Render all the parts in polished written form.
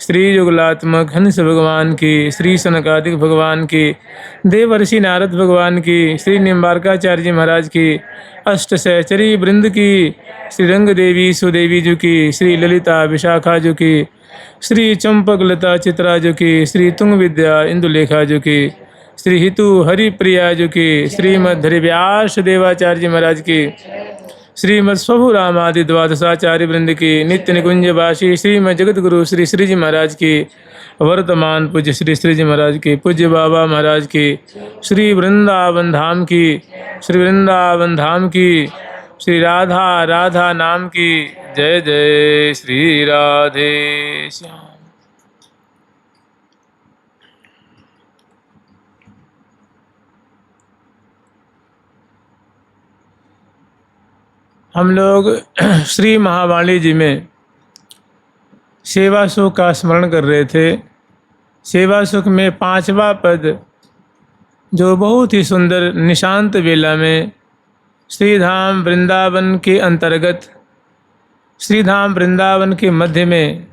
श्री युगलात्मक हंस भगवान की, श्री सनकादिक भगवान की, देवर्षि नारद भगवान की, श्री निम्बारकाचार्य जी महाराज की, अष्ट सहचरी वृंद की, श्री रंग देवी सुदेवी जी की, श्री ललिता विशाखा जी की, श्री चंपक लता चित्रा जी की, श्री तुंग विद्या इंदुलेखा जी की, श्री हितु हरिप्रिया जी की, श्रीमद हरिव्यास देवाचार्य जी महाराज की, श्रीमद स्वभु रामादि द्वादशाचार्य वृंद की, नित्य निकुंज वासी श्रीमद जगत गुरु श्री श्री जी महाराज की, वर्तमान पूज्य श्री श्री जी महाराज की, पूज्य बाबा महाराज की, श्री वृंदावन धाम की, श्री वृंदावन धाम की, श्री राधा राधा नाम की। जय जय श्री राधे श्याम। हम लोग श्री महावाणी जी में सेवा सुख का स्मरण कर रहे थे। सेवा सुख में 5वां पद जो बहुत ही सुंदर निशांत बेला में श्रीधाम वृंदावन के अंतर्गत, श्रीधाम वृंदावन के मध्य में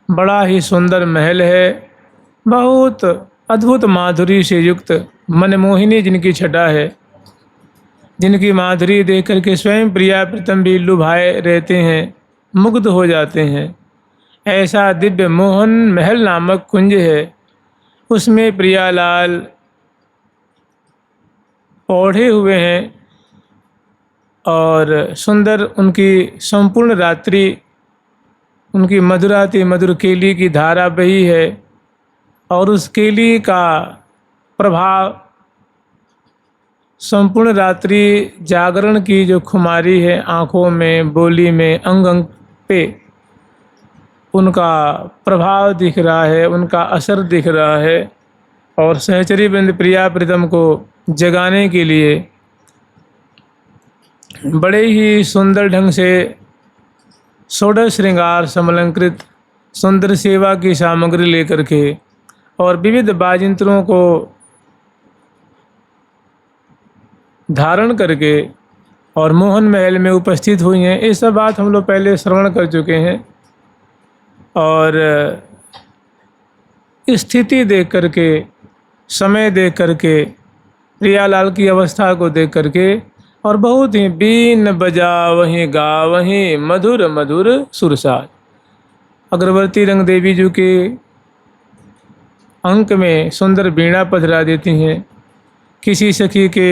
बड़ा ही सुंदर महल है, बहुत अद्भुत माधुरी से युक्त मनमोहिनी जिनकी छटा है, जिनकी माधुरी देख करके स्वयं प्रिया प्रीतम भी लुभाए रहते हैं, मुग्ध हो जाते हैं। ऐसा दिव्य मोहन महल नामक कुंज है, उसमें प्रियालाल ओढ़े हुए हैं और सुंदर उनकी संपूर्ण रात्रि उनकी मधुराति मधुर केली की धारा बही है और उस केली का प्रभाव संपूर्ण रात्रि जागरण की जो खुमारी है, आँखों में, बोली में, अंग अंग पे उनका प्रभाव दिख रहा है, उनका असर दिख रहा है। और सहचरी वृंद प्रिया प्रीतम को जगाने के लिए बड़े ही सुंदर ढंग से षोडश श्रृंगार समलंकृत सुंदर सेवा की सामग्री लेकर के और विविध बाजिंत्रों को धारण करके और मोहन महल में उपस्थित हुई हैं। ये सब बात हम लोग पहले श्रवण कर चुके हैं और स्थिति देख करके, समय देख करके, प्रियालाल की अवस्था को देख करके और बहुत ही बीन बजा वहीं गा वहीं मधुर मधुर सुरसाज। अग्रवर्ती रंग देवी जी के अंक में सुंदर बीणा पधरा देती हैं, किसी सखी के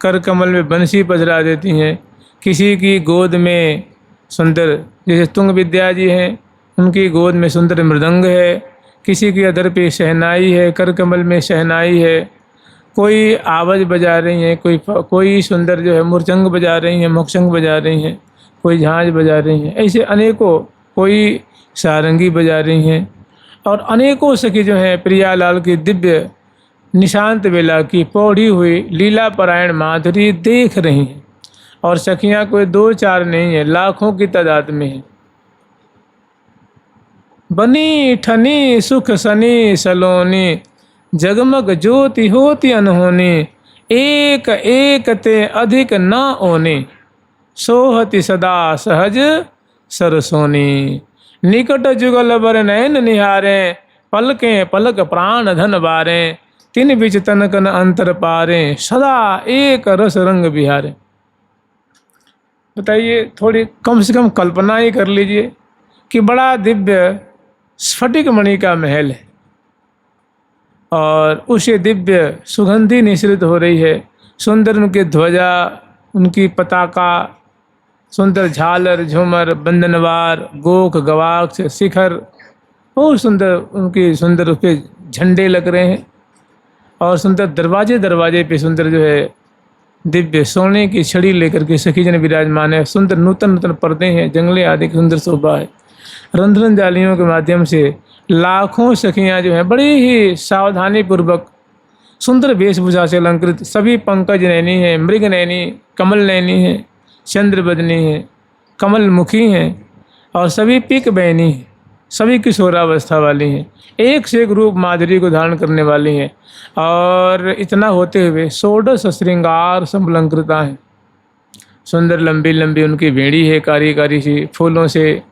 कर कमल में बंसी पधरा देती हैं, किसी की गोद में सुंदर, जैसे तुंग विद्या जी हैं उनकी गोद में सुंदर मृदंग है, किसी के अधर पे शहनाई है, कर कमल में शहनाई है, कोई आवाज़ बजा रही हैं, कोई सुंदर जो है मुरचंग बजा रही हैं, मोक्षंग बजा रही हैं, कोई झांझ बजा रही हैं, ऐसे अनेकों, कोई सारंगी बजा रही हैं और अनेकों सखी जो हैं प्रियालाल की दिव्य निशांत बेला की पौड़ी हुई लीला परायण माधुरी देख रही हैं। और सखियां कोई 2-4 नहीं है, लाखों की तादाद में है। बनी ठनी सुख सनी सलोनी, जगमग ज्योति होती अनहोनी, एक एक ते अधिक न ओने, सोहति सदा सहज सरसोनी, निकट जुगल बर नयन निहारे, पलके पलक प्राण धन बारे, तिन बिच तनकन अंतर पारे, सदा एक रस रंग बिहारे। बताइए, थोड़ी कम से कम कल्पना ही कर लीजिए कि बड़ा दिव्य स्फटिक मणि का महल है और उसे दिव्य सुगंधि निश्रित हो रही है, सुंदर उनकी ध्वजा, उनकी पताका, सुंदर झालर झूमर बंदनवार गोख गवाक्ष शिखर, बहुत सुंदर उनकी सुंदर उस पर झंडे लग रहे हैं और सुंदर दरवाजे पे सुंदर जो है दिव्य सोने की छड़ी लेकर के सखी जन विराजमान है। सुंदर नूतन पर्दे हैं, जंगले आदि की सुंदर शोभा है। रंध्रन जालियों के माध्यम से लाखों सखियां जो हैं बड़ी ही सावधानी पूर्वक सुंदर वेशभूषा से अलंकृत, सभी पंकज नैनी हैं, मृग नैनी, कमल नैनी हैं, चंद्र बदनी हैं, कमल मुखी हैं और सभी पिक बैनी हैं, सभी किशोरावस्था वाली हैं, एक से एक रूप माधुरी को धारण करने वाली हैं। और इतना होते हुए षोडश श्रृंगार समलंकृता हैं, सुंदर लंबी लंबी उनकी बेड़ी है, कारी कारी सी फूलों से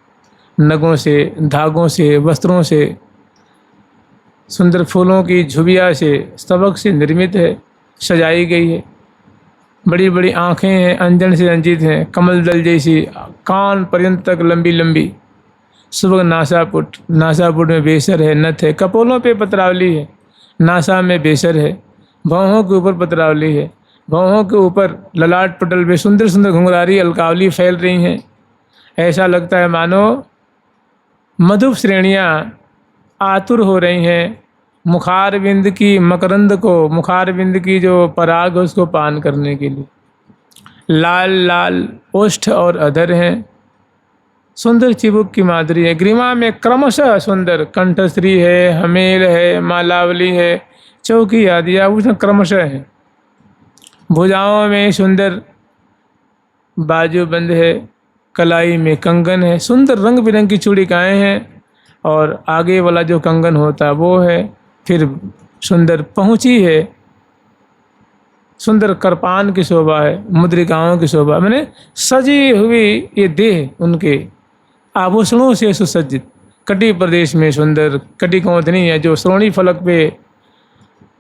नगों से, धागों से, वस्त्रों से, सुंदर फूलों की झुबिया से, स्तबक से निर्मित है, सजाई गई है। बड़ी बड़ी आँखें हैं, अंजन से रंजित हैं, कमल दल जैसी, कान पर्यंत तक लंबी लंबी, सुबह नासापुट, नासापुट में बेसर है, नथ है, कपोलों पे पत्रावली है, नासा में बेसर है, भौहों के ऊपर पत्रावली है, भौहों के ऊपर ललाट पटल में सुंदर सुंदर घुंघरारी अलकावली फैल रही हैं। ऐसा लगता है मानो मधुप श्रेणियाँ आतुर हो रही हैं मुखारविंद की मकरंद को, मुखारविंद की जो पराग है उसको पान करने के लिए। लाल लाल ओष्ठ और अधर हैं, सुंदर चिबुक की माधुरी है। ग्रीवा में क्रमशः सुंदर कंठश्री है, हमेल है, मालावली है, चौकी आदि आभूषण क्रमशः है। भुजाओं में सुंदर बाजूबंद है, कलाई में कंगन है, सुंदर रंग बिरंगी चूड़िकाएँ हैं और आगे वाला जो कंगन होता है वो है। फिर सुंदर पहुँची है, सुंदर करपान की शोभा है, मुद्रिकाओं की शोभा, मैंने सजी हुई ये देह उनके आभूषणों से सुसज्जित। कटी प्रदेश में सुंदर कटी कौंधनी है जो श्रोणी फलक पे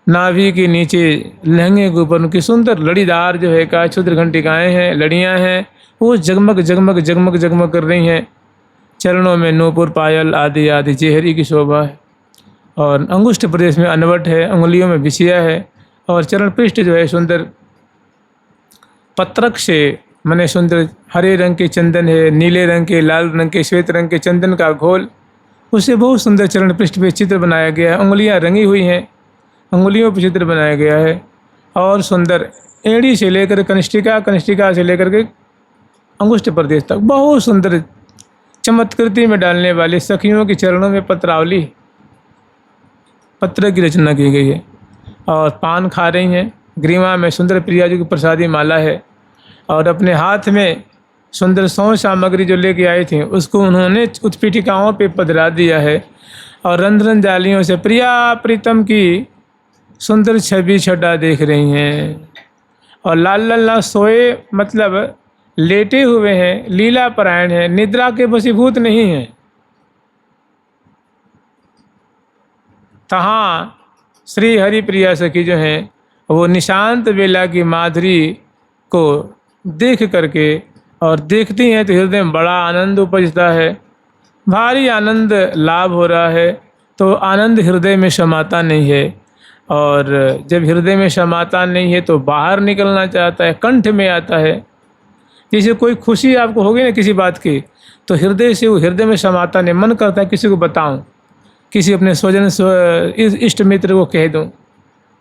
नाभि के नीचे लहंगे के ऊपर उनकी सुंदर लड़ीदार जो है का क्षुद्र घंटिकाएँ हैं, लड़ियाँ हैं, वो जगमग जगमग जगमग जगमग कर रही हैं। चरणों में नूपुर, पायल आदि आदि चेहरी की शोभा है। और अंगुष्ठ प्रदेश में अनवट है, उंगलियों में बिछिया है और चरण पृष्ठ जो है सुंदर पत्रक से, माने सुंदर हरे रंग के चंदन है, नीले रंग के, लाल रंग के, श्वेत रंग के चंदन का घोल, उससे बहुत सुंदर चरण पृष्ठ पे चित्र बनाया गया है। उंगलियां रंगी हुई हैं, उंगलियों पर चित्र बनाया गया है। और सुंदर एड़ी से लेकर कनिष्ठिका, कनिष्ठिका से लेकर के अंगुष्ठ प्रदेश तक बहुत सुंदर चमत्कृति में डालने वाले सखियों के चरणों में पत्रावली, पत्र की रचना की गई है। और पान खा रही हैं। ग्रीवा में सुंदर प्रिया जी की प्रसादी माला है और अपने हाथ में सुंदर सौ सामग्री जो लेके आई थी उसको उन्होंने उत्पीठिकाओं पे पधरा दिया है। और रंध्रन जालियों से प्रिया प्रीतम की सुंदर छवि छटा देख रही हैं। और लाल लल्ला सोए मतलब लेटे हुए हैं, लीला परायण हैं, निद्रा के वशीभूत नहीं हैं। तहाँ श्री हरि प्रिया सखी जो हैं वो निशांत बेला की माधुरी को देख करके और देखती हैं तो हृदय में बड़ा आनंद उपजता है, भारी आनंद लाभ हो रहा है। तो आनंद हृदय में समाता नहीं है और जब हृदय में समाता नहीं है तो बाहर निकलना चाहता है, कंठ में आता है। जैसे कोई खुशी आपको होगी ना किसी बात की तो हृदय से वो हृदय में समाता नहीं, मन करता है किसी को बताऊं, किसी अपने स्वजन इष्ट मित्र को कह दूं,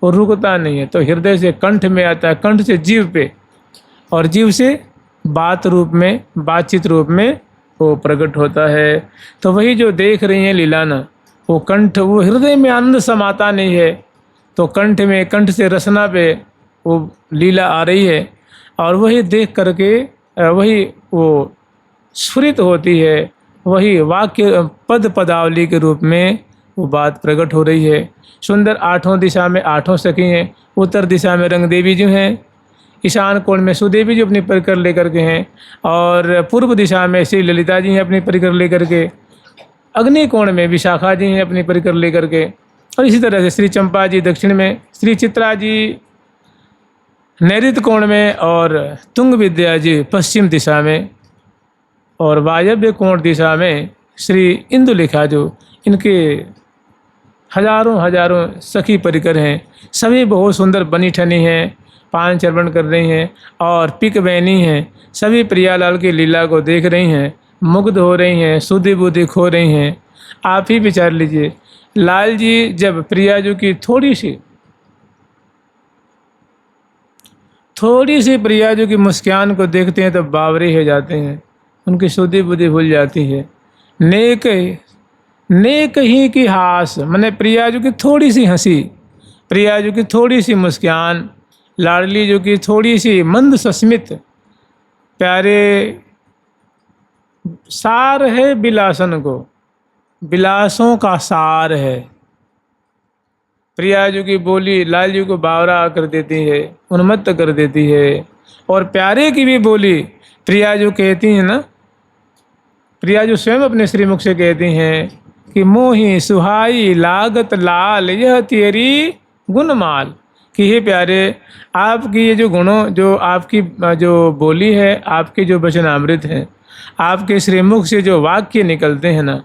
वो रुकता नहीं है। तो हृदय से कंठ में आता है, कंठ से जीव पे और जीव से बात रूप में, बातचीत रूप में वो प्रकट होता है। तो वही जो देख रही हैं लीलाना, वो कंठ, वो हृदय में आनंद समाता नहीं है तो कंठ में, कंठ से रसना पे वो लीला आ रही है और वही देख करके वही वो स्फुरित होती है, वही वाक्य पद पदावली के रूप में वो बात प्रकट हो रही है। सुंदर आठों दिशा में आठों सखी हैं। उत्तर दिशा में रंग देवी जी हैं, ईशान कोण में सुदेवी जी अपनी परिकर लेकर के हैं और पूर्व दिशा में श्री ललिता जी हैं अपनी परिकर लेकर के, अग्नि कोण में विशाखा जी हैं अपनी परिकर लेकर के, और इसी तरह से श्री चंपा जी दक्षिण में, श्री चित्रा जी नैऋत्य कोण में और तुंग विद्या जी पश्चिम दिशा में और वायव्य कोण दिशा में श्री इंदुलेखा जो, इनके हजारों हजारों सखी परिकर हैं। सभी बहुत सुंदर बनी ठनी हैं, पान चर्पण कर रही हैं और पिक बहनी हैं। सभी प्रियालाल की लीला को देख रही हैं, मुग्ध हो रही हैं, सुधि बुद्धि खो रही हैं। आप ही विचार लीजिए, लाल जी जब प्रिया जी की थोड़ी सी प्रिया जी की मुस्कान को देखते हैं तो बावरे हो जाते हैं, उनकी सुधि बुद्धि भूल जाती है। नेक ही की हास, मैंने प्रिया जी की थोड़ी सी हंसी, प्रिया जी की थोड़ी सी मुस्कान, लाडली जी की थोड़ी सी मंद सस्मित, प्यारे सार है बिलासन को, बिलासों का सार है। प्रिया जी की बोली लाल जी को बावरा कर देती है, उन्मत्त कर देती है। और प्यारे की भी बोली प्रिया जी कहती है ना प्रिया जो स्वयं अपने श्रीमुख से कहती हैं कि मोहि सुहाई लागत लाल यह तेरी गुणमाल, कि हे प्यारे आपकी ये जो गुणों, जो आपकी जो बोली है, आपके जो वचनामृत हैं, आपके श्रीमुख से जो वाक्य निकलते हैं ना,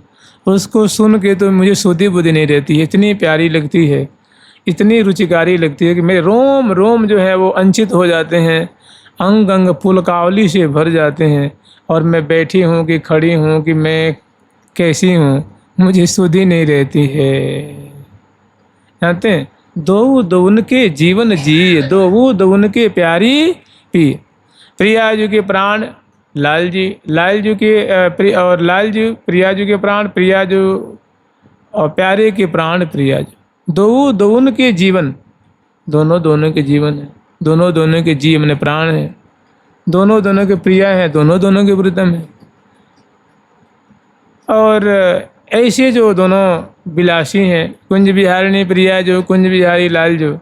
उसको सुन के तो मुझे सुधि बुद्धि नहीं रहती है। इतनी प्यारी लगती है, इतनी रुचिकारी लगती है कि मेरे रोम रोम जो है वो अंचित हो जाते हैं, अंग अंग पुलकावली से भर जाते हैं। और मैं बैठी हूँ कि खड़ी हूँ कि मैं कैसी हूँ, मुझे सुधि नहीं रहती है। जानते हैं, दो दौन के जीवन जी, दो दौन के प्यारी पी। प्रिया जी के प्राण लाल जी, लाल जी के और लाल जी प्रिया जी के प्राण, प्रिया जी और प्यारे के प्राण प्रिया जी। दो दौन के जीवन, दोनों दोनों के जीवन है, दोनों दोनों के जी मैंने प्राण है, दोनों दोनों के प्रिया है, दोनों दोनों के प्रीतम है। और ऐसे जो दोनों विलासी हैं, कुंज बिहारिणी प्रिया जो, कुंज बिहारी लाल जो,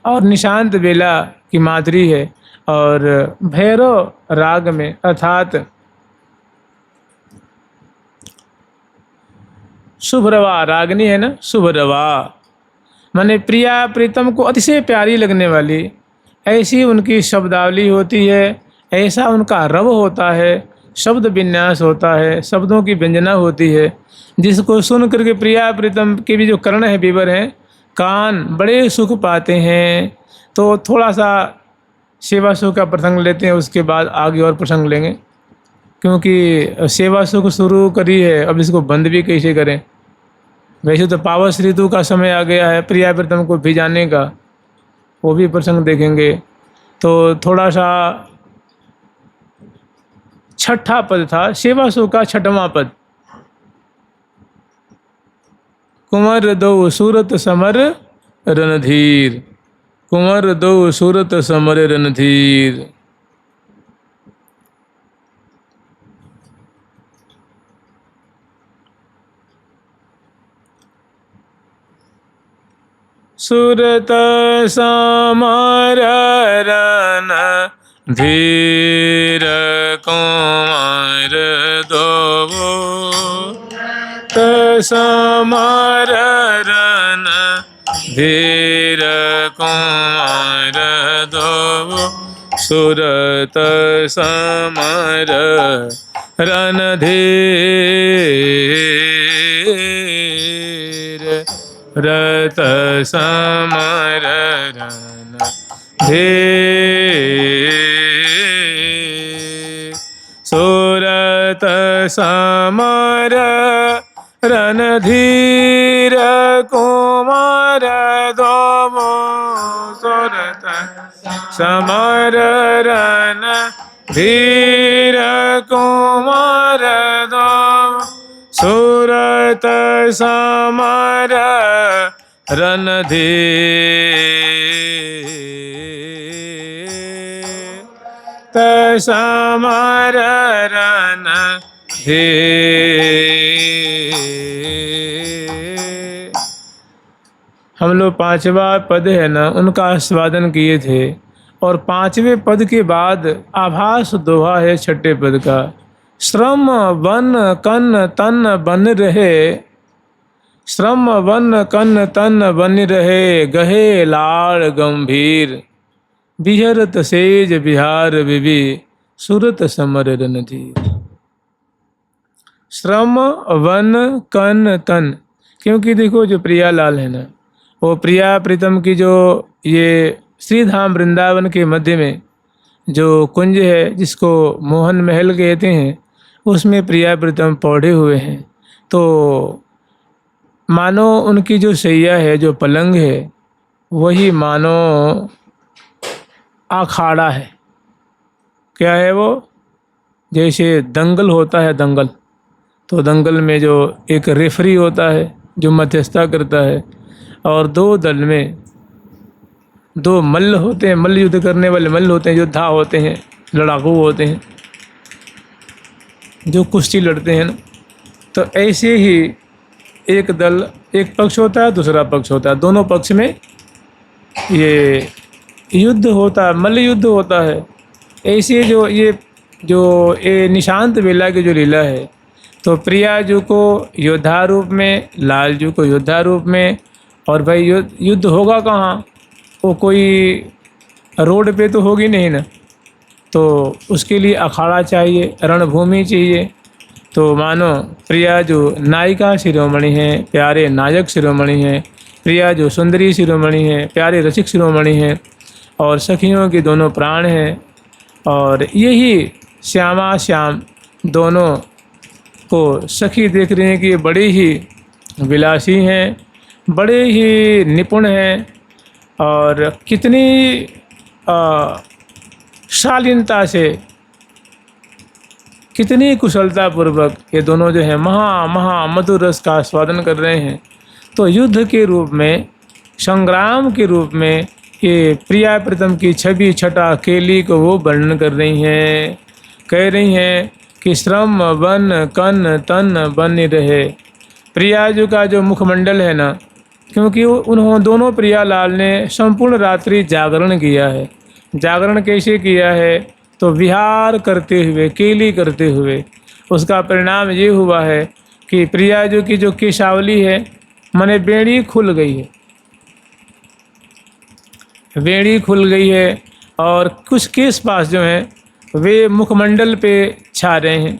और निशांत बेला की माधुरी है। और भैरव राग में अर्थात शुभ्रवा रागनी है ना, शुभ्रवा माने प्रिया प्रीतम को अतिशय प्यारी लगने वाली, ऐसी उनकी शब्दावली होती है, ऐसा उनका रव होता है, शब्द विन्यास होता है, शब्दों की व्यंजना होती है, जिसको सुन करके प्रिया प्रीतम के भी जो कर्ण है, विवर हैं, कान बड़े सुख पाते हैं। तो थोड़ा सा सेवा सुख का प्रसंग लेते हैं, उसके बाद आगे और प्रसंग लेंगे, क्योंकि सेवा सुख शुरू करी है, अब इसको बंद भी कैसे करें। वैसे तो पावस ऋतु का समय आ गया है प्रिया प्रीतम को भिजाने का, वो भी प्रसंग देखेंगे। तो थोड़ा सा छठा पद था सेवा सुख का, छठवां पद, कुंवर दो सूरत समर रणधीर, कुंवर दो सूरत समर रणधीर। सूरत समर रणधीर, कुंवर दो समर रणधीर, कुंवर दो सूरत समर रणधीर, रत समर रणधीर, सूरत समर रणधीर, कुंवर दो सूरत समर रणधीर, कुंवर दो सूरत समर रणधीर, समर रणधीर। हम लोग पांचवा पद है ना, उनका आस्वादन किए थे, और पांचवें पद के बाद आभास दोहा है छठे पद का, श्रम वन कन तन बन रहे, श्रम वन कन तन बन रहे, गहे लाड़ गंभीर, बिहरत सेज बिहार विवि, सुरत समर रणधीर। श्रम वन कन तन, क्योंकि देखो जो प्रिया लाल है ना, वो प्रिया प्रीतम की जो ये श्रीधाम वृंदावन के मध्य में जो कुंज है, जिसको मोहन महल कहते हैं, उसमें प्रिया प्रीतम पौधे हुए हैं। तो मानो उनकी जो सैया है, जो पलंग है, वही मानो अखाड़ा है। क्या है वो? जैसे दंगल होता है, दंगल, तो दंगल में जो एक रेफरी होता है जो मध्यस्थता करता है, और दो दल में दो मल्ल होते हैं, मल्ल युद्ध करने वाले मल्ल होते हैं, योद्धा होते हैं, लड़ाकू होते हैं, जो कुश्ती लड़ते हैं ना। तो ऐसे ही एक दल, एक पक्ष होता है, दूसरा पक्ष होता है, दोनों पक्ष में ये युद्ध होता है, मल्ल युद्ध होता है। ऐसे जो ये निशांत बेला की जो लीला है, तो प्रियाजू को योद्धा रूप में, लालजू को योद्धा रूप में। और भाई युद्ध होगा कहाँ, वो कोई रोड पे तो होगी नहीं ना, तो उसके लिए अखाड़ा चाहिए, रणभूमि चाहिए। तो मानो प्रियाजू नायिका शिरोमणि हैं, प्यारे नायक शिरोमणि हैं, प्रियाजू सुंदरी शिरोमणि हैं, प्यारे रसिक शिरोमणि हैं, और सखियों के दोनों प्राण हैं। और यही श्यामा श्याम दोनों को सखी देख रही हैं कि ये बड़े ही विलासी हैं, बड़े ही निपुण हैं, और कितनी शालीनता से, कितनी कुशलतापूर्वक ये दोनों जो है महा मधुर रस का आस्वादन कर रहे हैं। तो युद्ध के रूप में, संग्राम के रूप में ये प्रिया प्रीतम की छवि छटा अकेली को वो वर्णन कर रही हैं। कह रही हैं कि श्रम बन कन तन बन रहे। प्रियाजू का जो मुखमंडल है ना, क्योंकि उन्होंने दोनों प्रियालाल ने संपूर्ण रात्रि जागरण किया है। जागरण कैसे किया है, तो विहार करते हुए, केली करते हुए। उसका परिणाम ये हुआ है कि प्रियाजू की जो केशावली है, माने बेड़ी खुल गई है, बेड़ी खुल गई है, और कुछ केस पास जो हैं वे मुखमंडल पे छा रहे हैं।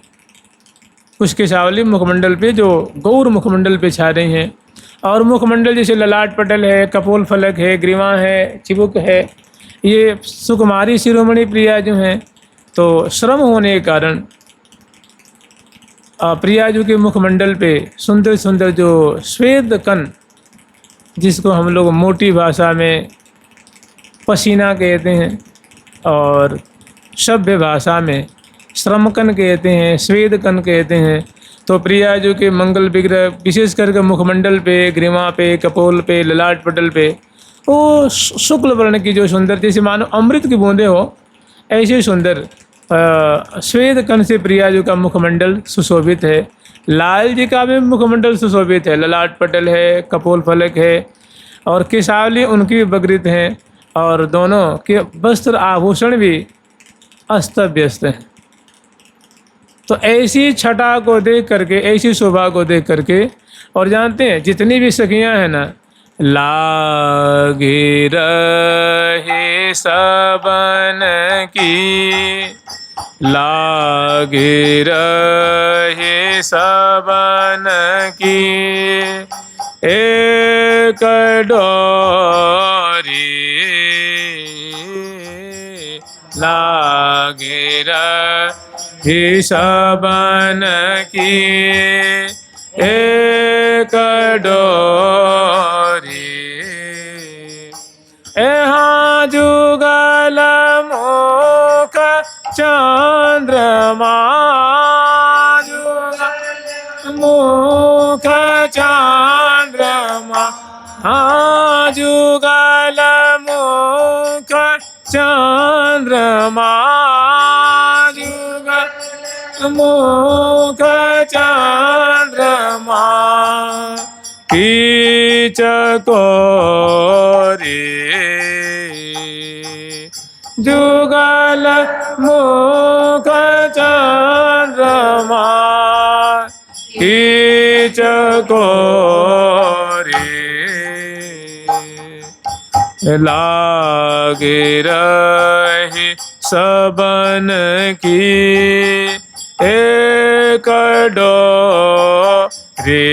कुछ केशावली मुखमंडल पे, जो गौर मुखमंडल पे छा रही हैं। और मुखमंडल जैसे ललाट पटल है, कपोल फलक है, ग्रीवा है, चिबुक है, ये सुकुमारी शिरोमणि प्रियाजू हैं। तो श्रम होने के कारण प्रियाजू के मुखमंडल पे सुंदर सुंदर जो श्वेत कण, जिसको हम लोग मोटी भाषा में पसीना कहते हैं और सभ्य भाषा में श्रमकन कहते हैं, स्वेद कन कहते हैं। तो प्रियाजू के मंगल विग्रह विशेष करके मुखमंडल पे, ग्रीवा पे, कपोल पे, ललाट पटल पे वो शुक्ल वर्ण की जो सुंदर, जैसे मानो अमृत की बूंदें हो, ऐसे सुंदर श्वेत कन से प्रियाजू का मुखमंडल सुशोभित है। लाल जी का भी मुखमंडल सुशोभित है, ललाट पटल है, कपोल फलक है, और केशावली उनकी भी बगृत हैं, और दोनों के वस्त्र आभूषण भी अस्त व्यस्त हैं। तो ऐसी छटा को देख करके, ऐसी शोभा को देख करके, और जानते हैं जितनी भी सखियां हैं ना, लागे रहे सबन की, लागे रहे सबन की एक डोरी, लागे रहे सबन की एक डोरी। यहाँ जुगल मुख चंद्रमा, जुगल मुख चंद्रमा, हाँ जुगल मुख चंद्रमा, जुगल मुख चंद्रमा की चकोरी, जुगल मुख चंद्रमा की चकोरी। लागे रहे सबन की एक डोरी,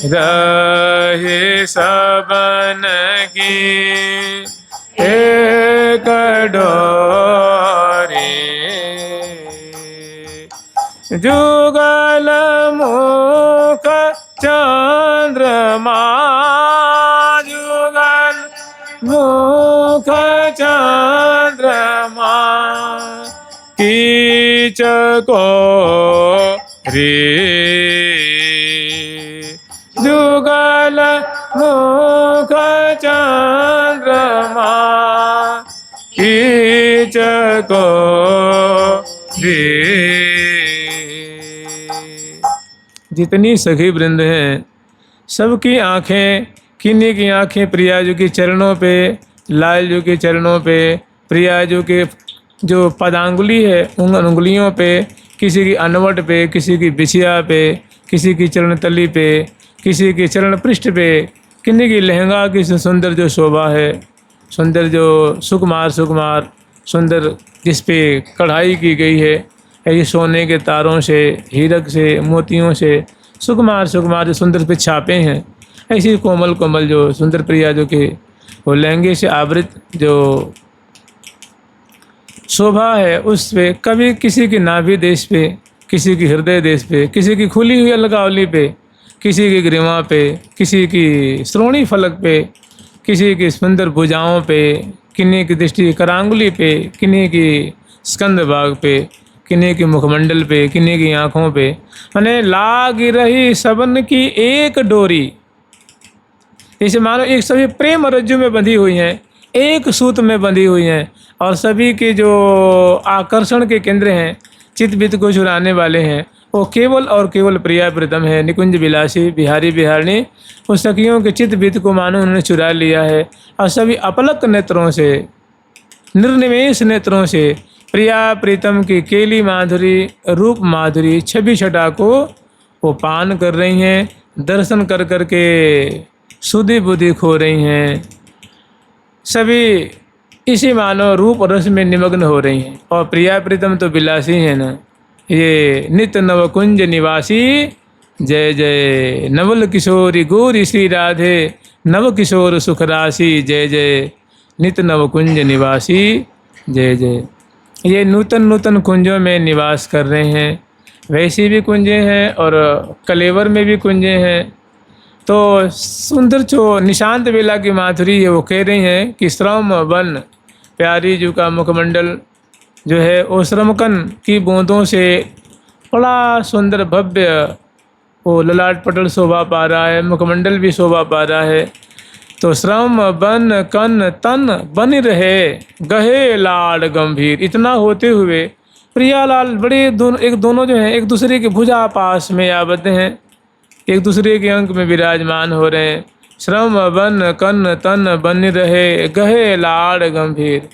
रहे सबन की एक डोरी। जुगल मुख चंद्रमा, जुगल मुख चंद्रमा की चकोरी, जुगल मुख चंद्रमा की चकोरी। जितनी सखी वृंद हैं, सबकी आँखें, किन्हीं की आँखें प्रियाजू के चरणों पे, लालजू के चरणों पे, प्रियाजू के जो पदांगुली है उन उंगलियों पे, किसी की अनवट पे, किसी की बिछिया पे, किसी की चरण तली पे, किसी की चरण पृष्ठ पे, किन्हीं की लहंगा की सुंदर जो शोभा है, सुंदर जो सुकुमार सुकुमार सुंदर जिस पे कढ़ाई की गई है, ये सोने के तारों से, हीरक से, मोतियों से सुकुमार सुकुमार जो सुंदर पे छापे हैं, ऐसी कोमल कोमल जो सुंदर प्रिया जो कि वो लहंगे से आवृत जो शोभा है, उस पे कभी किसी की नाभि देश पे, किसी की हृदय देश पे, किसी की खुली हुई अलगावली पे, किसी की ग्रीवा पे, किसी की श्रोणी फलक पे, किसी की सुंदर भुजाओं पे, किन्हीं की दृष्टि करांगुली पे, किन्हीं की स्कंद भाग पे, किन्हीं की मुखमंडल पे, किन्हीं की आँखों पे, माने लाग रही सबन की एक डोरी। जैसे मानो एक सभी प्रेम रज्जु में बंधी हुई हैं, एक सूत में बंधी हुई हैं, और सभी के जो आकर्षण के केंद्र हैं, चित्त को चुराने वाले हैं, वो केवल और केवल प्रिया प्रीतम है, निकुंज विलासी बिहारी बिहारणी। उस सखियों के चित्त को मानो उन्होंने चुरा लिया है, और सभी अपलक नेत्रों से, निर्निमेष नेत्रों से प्रिया प्रीतम की केली माधुरी, रूप माधुरी, छवि छटा को वो पान कर रही हैं, दर्शन कर कर के सुधि बुद्धि खो रही हैं, सभी इसी मानो रूप रस में निमग्न हो रही हैं। और प्रिया प्रीतम तो विलासी हैं ना, ये नित्य नवकुंज निवासी, जय जय नवल किशोरी गौरी श्री राधे, नव किशोर सुख राशि, जय जय नित्य नवकुंज निवासी, जय जय। ये नूतन नूतन कुंजों में निवास कर रहे हैं, वैसी भी कुंजें हैं और कलेवर में भी कुंजें हैं। तो सुंदर जो निशांत बेला की माधुरी है, वो कह रही हैं कि श्रम वन प्यारी जू का मुखमंडल जो है वो श्रमकन की बूंदों से बड़ा सुंदर भव्य वो ललाट पटल शोभा पा रहा है, मुखमंडल भी शोभा पा रहा है। तो श्रम बन कन तन बन रहे गहे लाड गंभीर। इतना होते हुए प्रियालाल बड़े दोनों जो हैं एक दूसरे के भुजा पास में आबद्ध हैं, एक दूसरे के अंक में विराजमान हो रहे हैं। श्रम बन कन तन बन रहे गहे लाड गंभीर,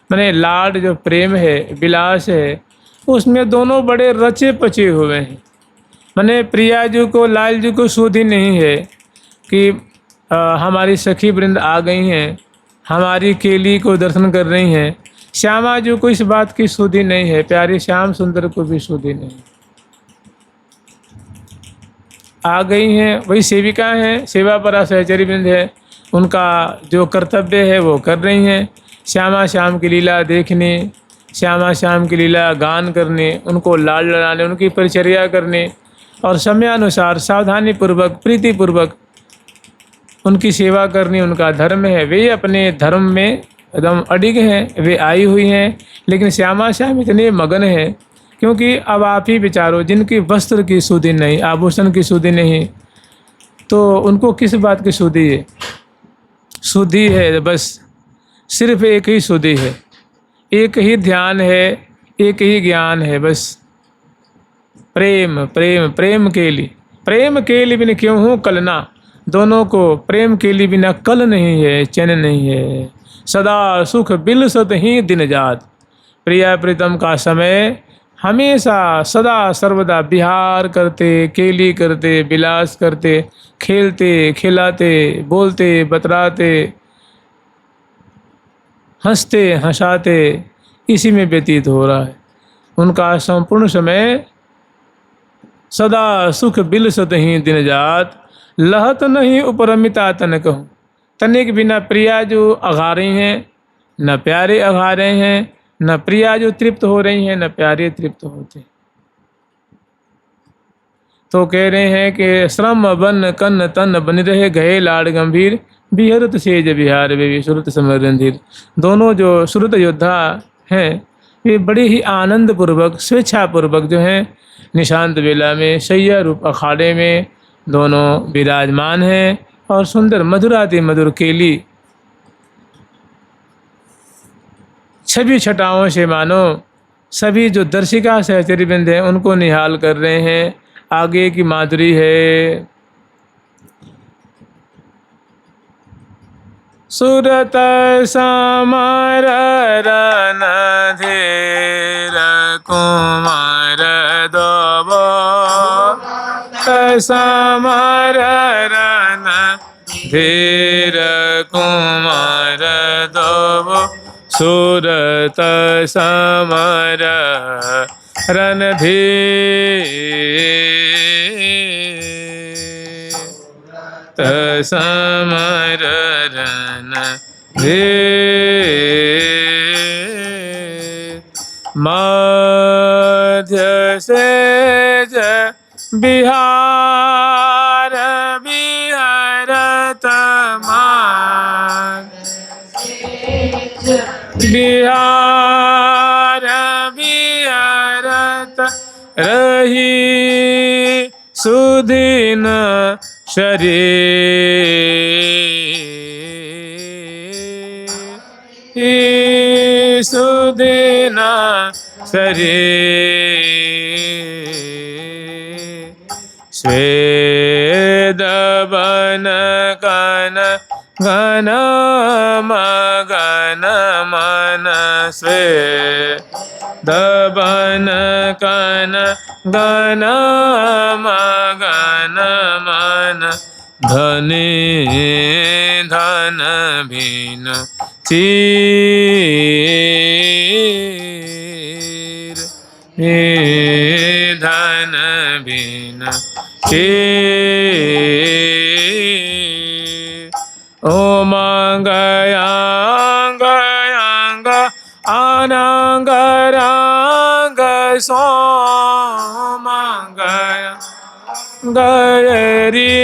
माने लाड जो प्रेम है, विलास है, उसमें दोनों बड़े रचे पचे हुए हैं। माने प्रिया जी को, लाल जी को सुधि नहीं है कि हमारी सखी वृंद आ गई हैं, हमारी केली को दर्शन कर रही हैं। श्यामा जी को इस बात की सुधि नहीं है, प्यारे श्याम सुंदर को भी सुधि नहीं। आ गई हैं, वही सेविका हैं, सेवा परा सहचरी वृंद है, उनका जो कर्तव्य है वो कर रही हैं। श्यामा श्याम की लीला देखने, श्यामा श्याम की लीला गान करने, उनको लाड लड़ाने, उनकी परिचर्या करने और समयानुसार सावधानी पूर्वक प्रीतिपूर्वक उनकी सेवा करनी उनका धर्म है। वे अपने धर्म में एकदम अडिग हैं, वे आई हुई हैं। लेकिन श्यामा श्याम इतने मगन हैं, क्योंकि अब आप ही विचारो, जिनकी वस्त्र की सुधि नहीं, आभूषण की सुधि नहीं, तो उनको किस बात की सुधि है? सुधि है बस सिर्फ एक ही सुधि है, एक ही ध्यान है, एक ही ज्ञान है, बस प्रेम प्रेम प्रेम के लिए। प्रेम के लिए बिना क्यों हूँ कलना, दोनों को प्रेम के लिए बिना कल नहीं है, चैन नहीं है। सदा सुख बिलसत ही दिन जात, प्रिया प्रीतम का समय हमेशा सदा सर्वदा बिहार करते, केली करते, विलास करते, खेलते खिलाते, बोलते बतराते, हंसते हंसाते, इसी में व्यतीत हो रहा है। उनका संपूर्ण समय सदा सुख बिलसत ही दिन जात, लहत नहीं उपरमिता तन कहूँ। तने के बिना प्रिया जो अघा रही हैं, न प्यारे अघा रहे हैं, न प्रिया जो तृप्त हो रही हैं, न प्यारे तृप्त होते। तो कह रहे हैं कि श्रम बन कन तन बन रहे गए लाड गंभीर, बिहरत सेज बिहार वे सुरत समर रणधीर। दोनों जो सुरत योद्धा हैं, वे बड़े ही आनंद पूर्वक स्वेच्छापूर्वक जो हैं निशांत बेला में शैया रूप अखाड़े में दोनों विराजमान हैं, और सुंदर मधुराति मधुर केली छवि छटाओं से मानो सभी जो दर्शिका सहचरी बिंद हैं उनको निहाल कर रहे हैं। आगे की माधुरी है सुरत समर रणधीर कुमार दोबो समर रणधीर कुमार दोबो सुरत समर रणधीर समर रणधीर मध्य सेज बिहार बिहारत मान बिहार बिहारत रही सुदीन शरीर सुदीन शरीर स्वेद बन कन घन मगन मन स्वेद बन कन घन मगन मन धनी धन भिन चीर धन भिन चीर ओमंग यांग यांग अनंग रंग सोमंग गरी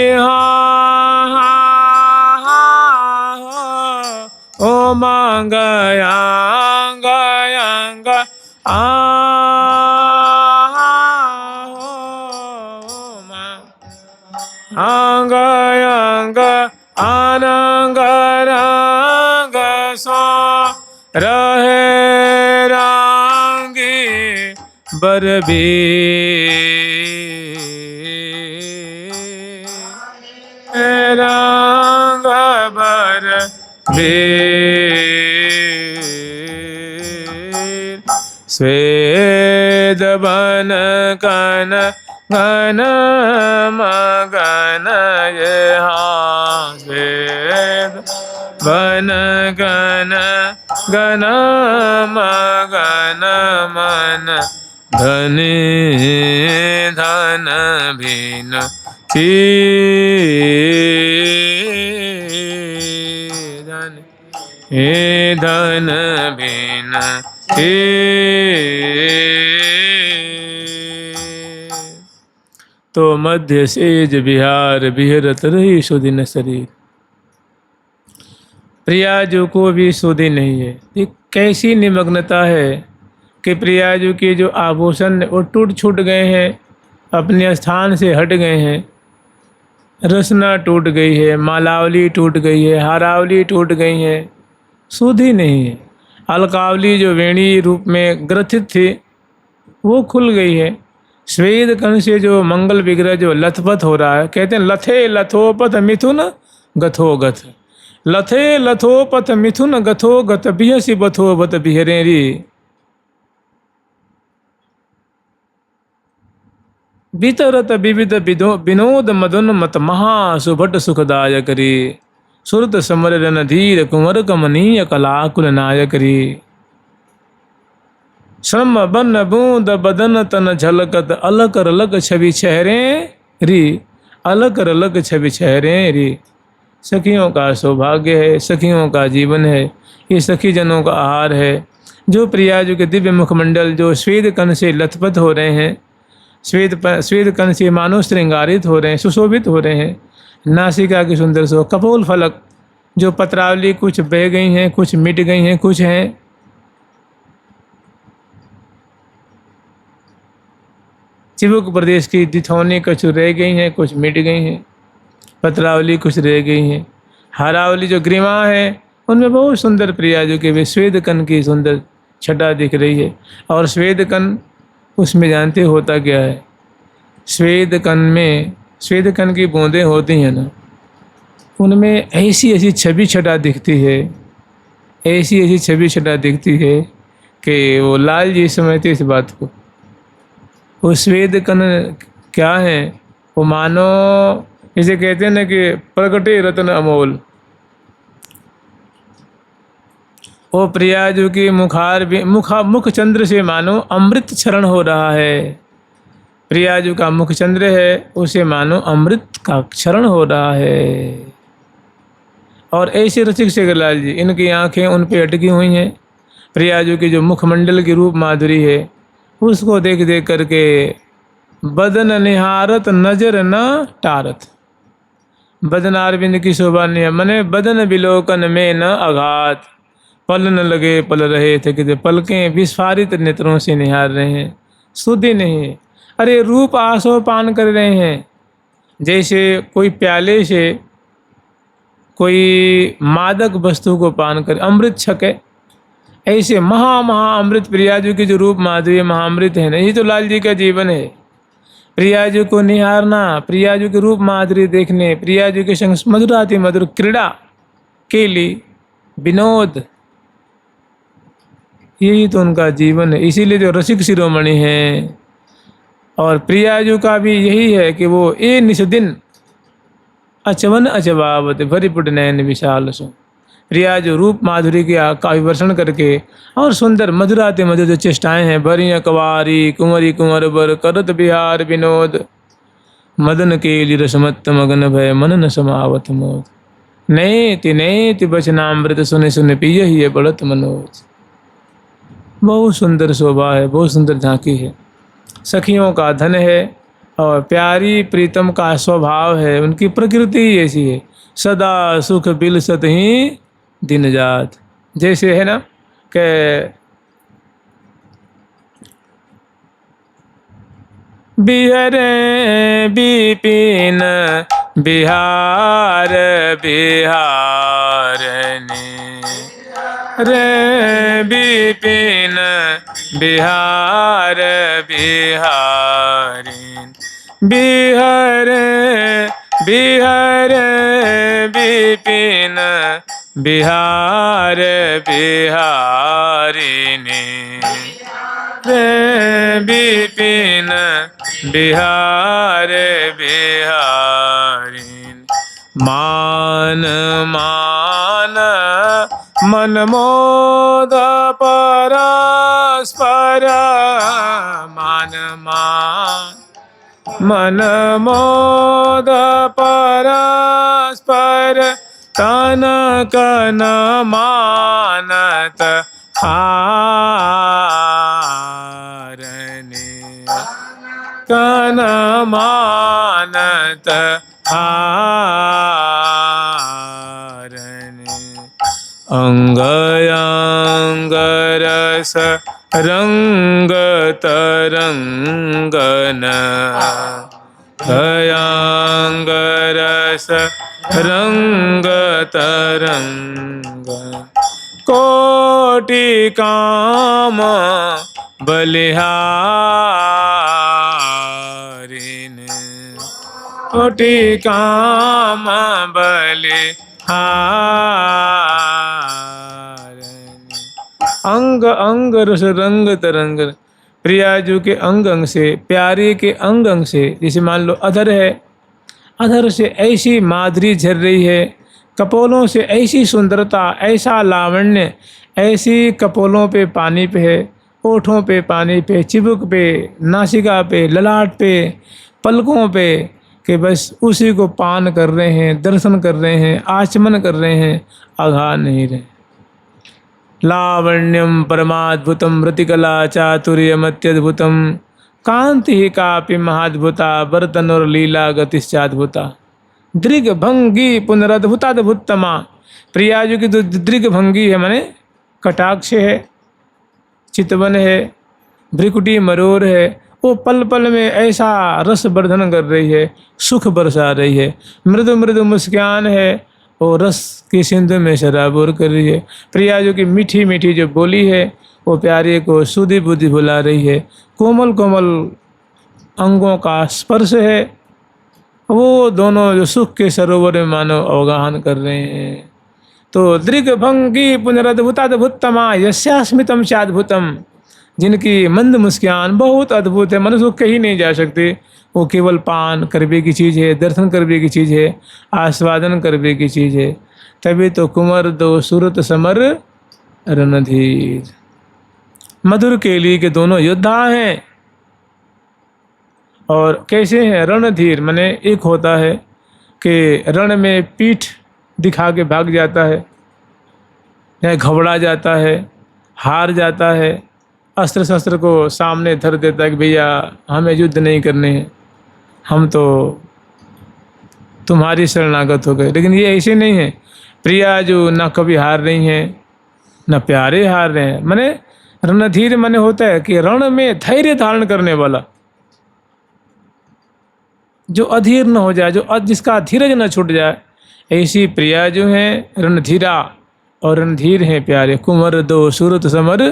ओमंग यांग यांग अंग अंग अनंग रंग सो रहे रंगी बरबी रंग बर स्वेद बन कन घन मगन स्वेद बन कन घन मगन मन धनी धन भिन धन धन भिन तो मध्य सेज बिहार बिहरत रही सुदिन शरीर। प्रियाजू को भी सुधि नहीं है। ये कैसी निमग्नता है कि प्रियाजू के जो आभूषण वो टूट छूट गए हैं, अपने स्थान से हट गए हैं। रसना टूट गई है, मालावली टूट गई है, हारावली टूट गई है, सुधि नहीं है। अलकावली जो वेणी रूप में ग्रथित थी वो खुल गई है। श्वेत कण से जो मंगल विग्रह जो लथपथ हो रहा है, कहते हैं लथे लथोपथ मिथुन गथो गथ, लथे लथोपथ मिथुन गथो गथ बिहसी बथो बत बिहरेरी। वितरत विविध विनोद मदन मत महासुभट सुखदाय करी, सुरत समर रणधीर कुंवर कमनीय कलाकुल नाय करी। श्रम बन बूंद बदन तन झलकत अलक रलक छवि चेहरे री, अलक रलक छवि चेहरे री। सखियों का सौभाग्य है, सखियों का जीवन है, ये सखी जनों का आहार है। जो प्रियाजू के दिव्य मुखमंडल जो श्वेत कण से लथपथ हो रहे हैं, श्वेत कण से मानो श्रृंगारित हो रहे हैं, सुशोभित हो रहे हैं। नासिका की सुंदर सो कपोल फलक जो पत्रावली कुछ बह गई हैं, कुछ मिट गई हैं, कुछ हैं। चिबुक प्रदेश की दिथौनी कुछ रह गई हैं, कुछ मिट गई हैं। पत्रावली कुछ रह गई हैं। हारावली जो ग्रीवा है उनमें बहुत सुंदर प्रियाजू के वे श्वेत कण की सुंदर छटा दिख रही है। और श्वेत कण उसमें जानते होता क्या है, श्वेत कण में श्वेत कण की बूंदें होती हैं ना, उनमें ऐसी ऐसी छवि छटा दिखती है, ऐसी ऐसी छवि छटा दिखती है कि वो लाल जी समझते इस बात को। वो श्वेत कण क्या है, वो मानो जैसे कहते हैं ना कि प्रगटे रत्न अमोल। वो प्रियाजू की मुख चंद्र से मानो अमृत क्षरण हो रहा है। प्रियाजू का मुख चंद्र है, उसे मानो अमृत का क्षरण हो रहा है। और ऐसे रसिक शेखर लाल जी, इनकी आंखें उन पे अटकी हुई हैं। प्रियाजू की जो मुखमंडल की रूप माधुरी है, उसको देख देख करके बदन निहारत नजर न टारत। बदनारविंद की शोभा नहीं, मने बदन विलोकन में न आघात। पल न लगे पल रहे थे कि पलकें विस्फारित नेत्रों से निहार रहे हैं, सुधि नहीं। अरे रूप आसो पान कर रहे हैं, जैसे कोई प्याले से कोई मादक वस्तु को पान कर अमृत छके, ऐसे महा अमृत प्रियाजू की जो रूप माधुरी महाअमृत है ना, यही तो लाल जी का जीवन है। प्रियाजू को निहारना, प्रियाजू के रूप माधुरी देखने, प्रियाजू के संग मधुराति मधुर क्रीड़ा के लिए विनोद, यही तो उनका जीवन है। इसीलिए जो रसिक शिरोमणि हैं। और प्रियाजू का भी यही है कि वो ए निस्दिन अचवन अचवावत भरिपुट नयन विशाल सो। प्रियाजू रूप माधुरी का विवर्षण करके और सुंदर मधुराते मधुर जो चेष्टाएं हैं, भरिया कवारी कुंवरी कुंवर बर करत बिहार विनोद, मदन के लिए रसमत्त मगन भय मन न समावत मोद। नेति बचनामृत सुने सुने पिय ही बढ़त मनोज। बहुत सुंदर शोभा है, बहुत सुंदर झांकी है, सखियों का धन है और प्यारी प्रीतम का स्वभाव है। उनकी प्रकृति ही ऐसी है, सदा सुख बिलसत ही दिन जात। जैसे है ना कि बिहरे बिपिन बिहार बिहारनी रे बिपिन बिहार बिहारिन। बिहरे बिहरे बिपिन बिहार बिहारिनी रे बिपिन बिहार बिहारिन। मान मान मन मोद परस्पर, मान मान मन मोद परस्पर, तन कन मानत हारने, कन मानत हारने। अंग अंग रस रंग तरंगन, अंग रस रंग तरंगन। कोटि काम बलिहारिन, कोटि काम बलिहारिन। अंग अंग रस रंग तरंग, प्रियाजू के अंग अंग से, प्यारे के अंग अंग से, जैसे मान लो अधर है, अधर से ऐसी माधुरी झर रही है, कपोलों से ऐसी सुंदरता, ऐसा लावण्य, ऐसी कपोलों पे पानी पे है, ओठों पे पानी पे, चिबुक पे, नासिका पे, ललाट पे, पलकों पे, कि बस उसी को पान कर रहे हैं, दर्शन कर रहे हैं, आचमन कर रहे हैं, आघा नहीं रहे। लावण्यम परमाद्भुतम रतिकला चातुर्यमत्यद्भुतम, कांति ही कापि महाद्भुता, बर्तन और लीला गतिश्चाद्भुता। दृग भंगी पुनरद्भुताद्भुतमा। प्रियाजू की जो दृग भंगी है, माने कटाक्ष है, चितवन है, भ्रिकुटी मरोर है, वो पल पल में ऐसा रस वर्धन कर रही है, सुख बरसा रही है। मृदु मृदु मुस्कान है, वो रस की सिंधु में शराबोर कर रही है। प्रियाजू की मीठी मीठी जो बोली है, वो प्यारे को सुधि बुद्धि भुला रही है। कोमल कोमल अंगों का स्पर्श है, वो दोनों जो सुख के सरोवर में मानव अवगाहन कर रहे हैं। तो दृग्भंगी पुनरद्भुताद्भुतमा यस्यास्मितम चाद्भुतम, जिनकी मंद मुस्कान बहुत अद्भुत है, मनुष्य को कहीं नहीं जा सकते। वो केवल पान करबे की चीज़ है, दर्शन करबे की चीज़ है, आस्वादन करबे की चीज़ है। तभी तो कुंवर दो सूरत समर रणधीर, मधुर केली के दोनों योद्धा हैं। और कैसे हैं? रणधीर माने एक होता है कि रण में पीठ दिखा के भाग जाता है या घबरा जाता है, हार जाता है, अस्त्र शस्त्र को सामने धर देता है कि भैया हमें युद्ध नहीं करने हैं, हम तो तुम्हारी शरणागत हो गए। लेकिन ये ऐसे नहीं है। प्रिया जो ना कभी हार रही हैं, ना प्यारे हार रहे हैं। माने रणधीर माने होता है कि रण में धैर्य धारण करने वाला, जो अधीर न हो जाए, जो जिसका धीरज न छूट जाए। ऐसी प्रिया जो है रणधीरा, और रणधीर हैं प्यारे। कुंवर दो सूरत समर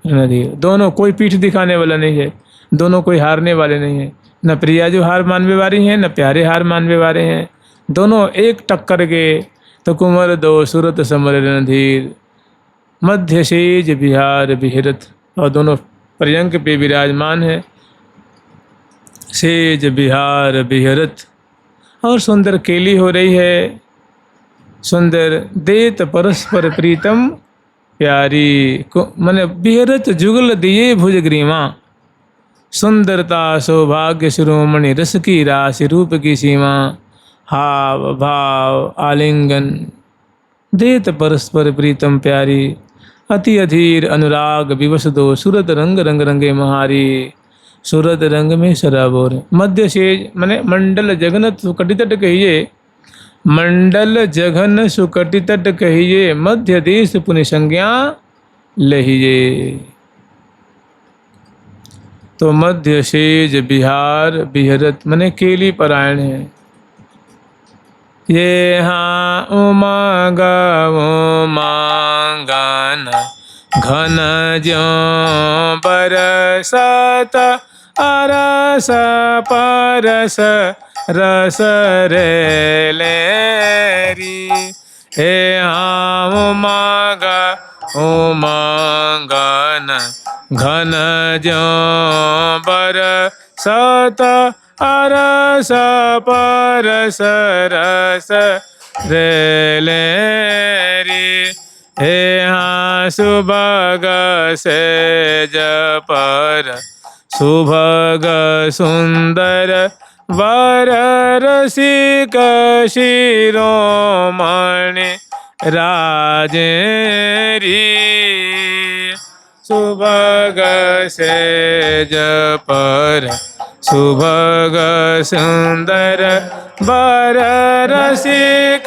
रणधीर, दोनों कोई पीठ दिखाने वाला नहीं है, दोनों कोई हारने वाले नहीं है। न प्रिया जो हार मानवे वाली हैं, न प्यारे हार मानवे वाले हैं, दोनों एक टक्कर के। तो कुंवर दो सूरत समर रणधीर, मध्य सेज बिहार बिहरत, और दोनों पर्यंक पे विराजमान है। सेज बिहार बिहरत, और सुंदर केली हो रही है। सुंदर देत परस्पर प्रीतम प्यारी को, माने बिहरत जुगल दिए भुजग्रीवा। सुंदरता सौभाग्य शिरोमणि, रस की राशि रूप की सीमा। हाव भाव आलिंगन देत परस्पर प्रीतम प्यारी, अति अधीर अनुराग विवश दो, सूरत रंग रंग रंगे महारी। सूरत रंग में सराबोर। मध्य सेज माने मंडल जगन सुकटितट कहिए, मंडल जघन सुकटितट कहिए, मध्य देश पुण्य संज्ञा लहिए। तो मध्य सेज बिहार बिहरत माने केली परायण है। ये हाँ उमंग उमंगन घन ज्यों बरसत अरस परस रस रे लेरी। हे हाँ उमंग उमंगन घन ज्यों बरसत अरस परस रस रे लेरी। हे हाँ सुभग सेज पर सुभग सुंदर वर रसिक शिरोमणि राजेरी। सुभग सेज पर सुभग सुंदर वर रसिक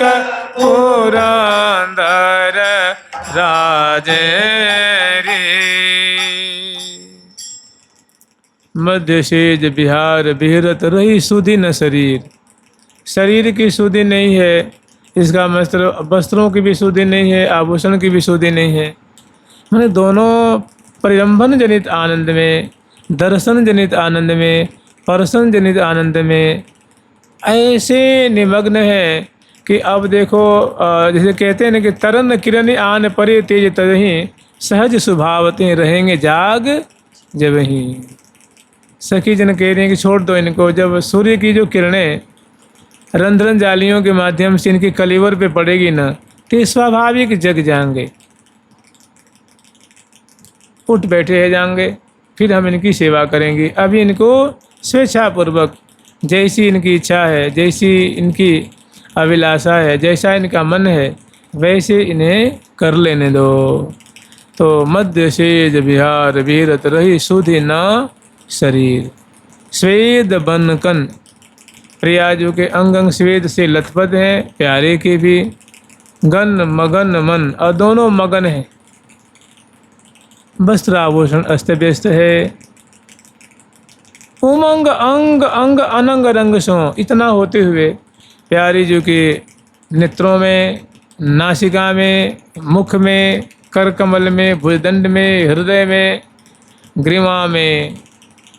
पुरंदर राजेरी। मध्य सेज बिहार बिहरत, रही सुधि न शरीर, शरीर की सुधि नहीं है, इसका वस्त्रों की भी शुद्धि नहीं है, आभूषण की भी शुद्धि नहीं है। मैंने दोनों परिरंभन जनित आनंद में, दर्शन जनित आनंद में, परसन जनित आनंद में ऐसे निमग्न है कि अब देखो जैसे कहते हैं ना कि तरन किरण आन परे तेज तरही, सहज स्वभावते रहेंगे जाग जब ही। सखी जन कह रहे हैं कि छोड़ दो इनको, जब सूर्य की जो किरणें रंध्रन जालियों के माध्यम से इनके कलीवर पे पड़ेगी ना, तो स्वाभाविक जग जाएंगे, उठ बैठे है जाएंगे, फिर हम इनकी सेवा करेंगे। अभी इनको स्वेच्छापूर्वक जैसी इनकी इच्छा है, जैसी इनकी अभिलाषा है, जैसा इनका मन है, वैसे इन्हें कर लेने दो। तो मध्य सेज बिहार बिहरत, रही सुधि न शरीर। स्वेद बनकन, प्रियाजू के अंग अंग स्वेद से लथपथ हैं, प्यारे के भी। गन मगन मन, और दोनों मगन हैं। वस्त्र आभूषण अस्त व्यस्त है। उमंग अंग अंग अनंग रंग सो, इतना होते हुए प्यारी जी के नेत्रों में, नासिका में, मुख में, कर कमल में, भुजदंड में, हृदय में, ग्रीवा में,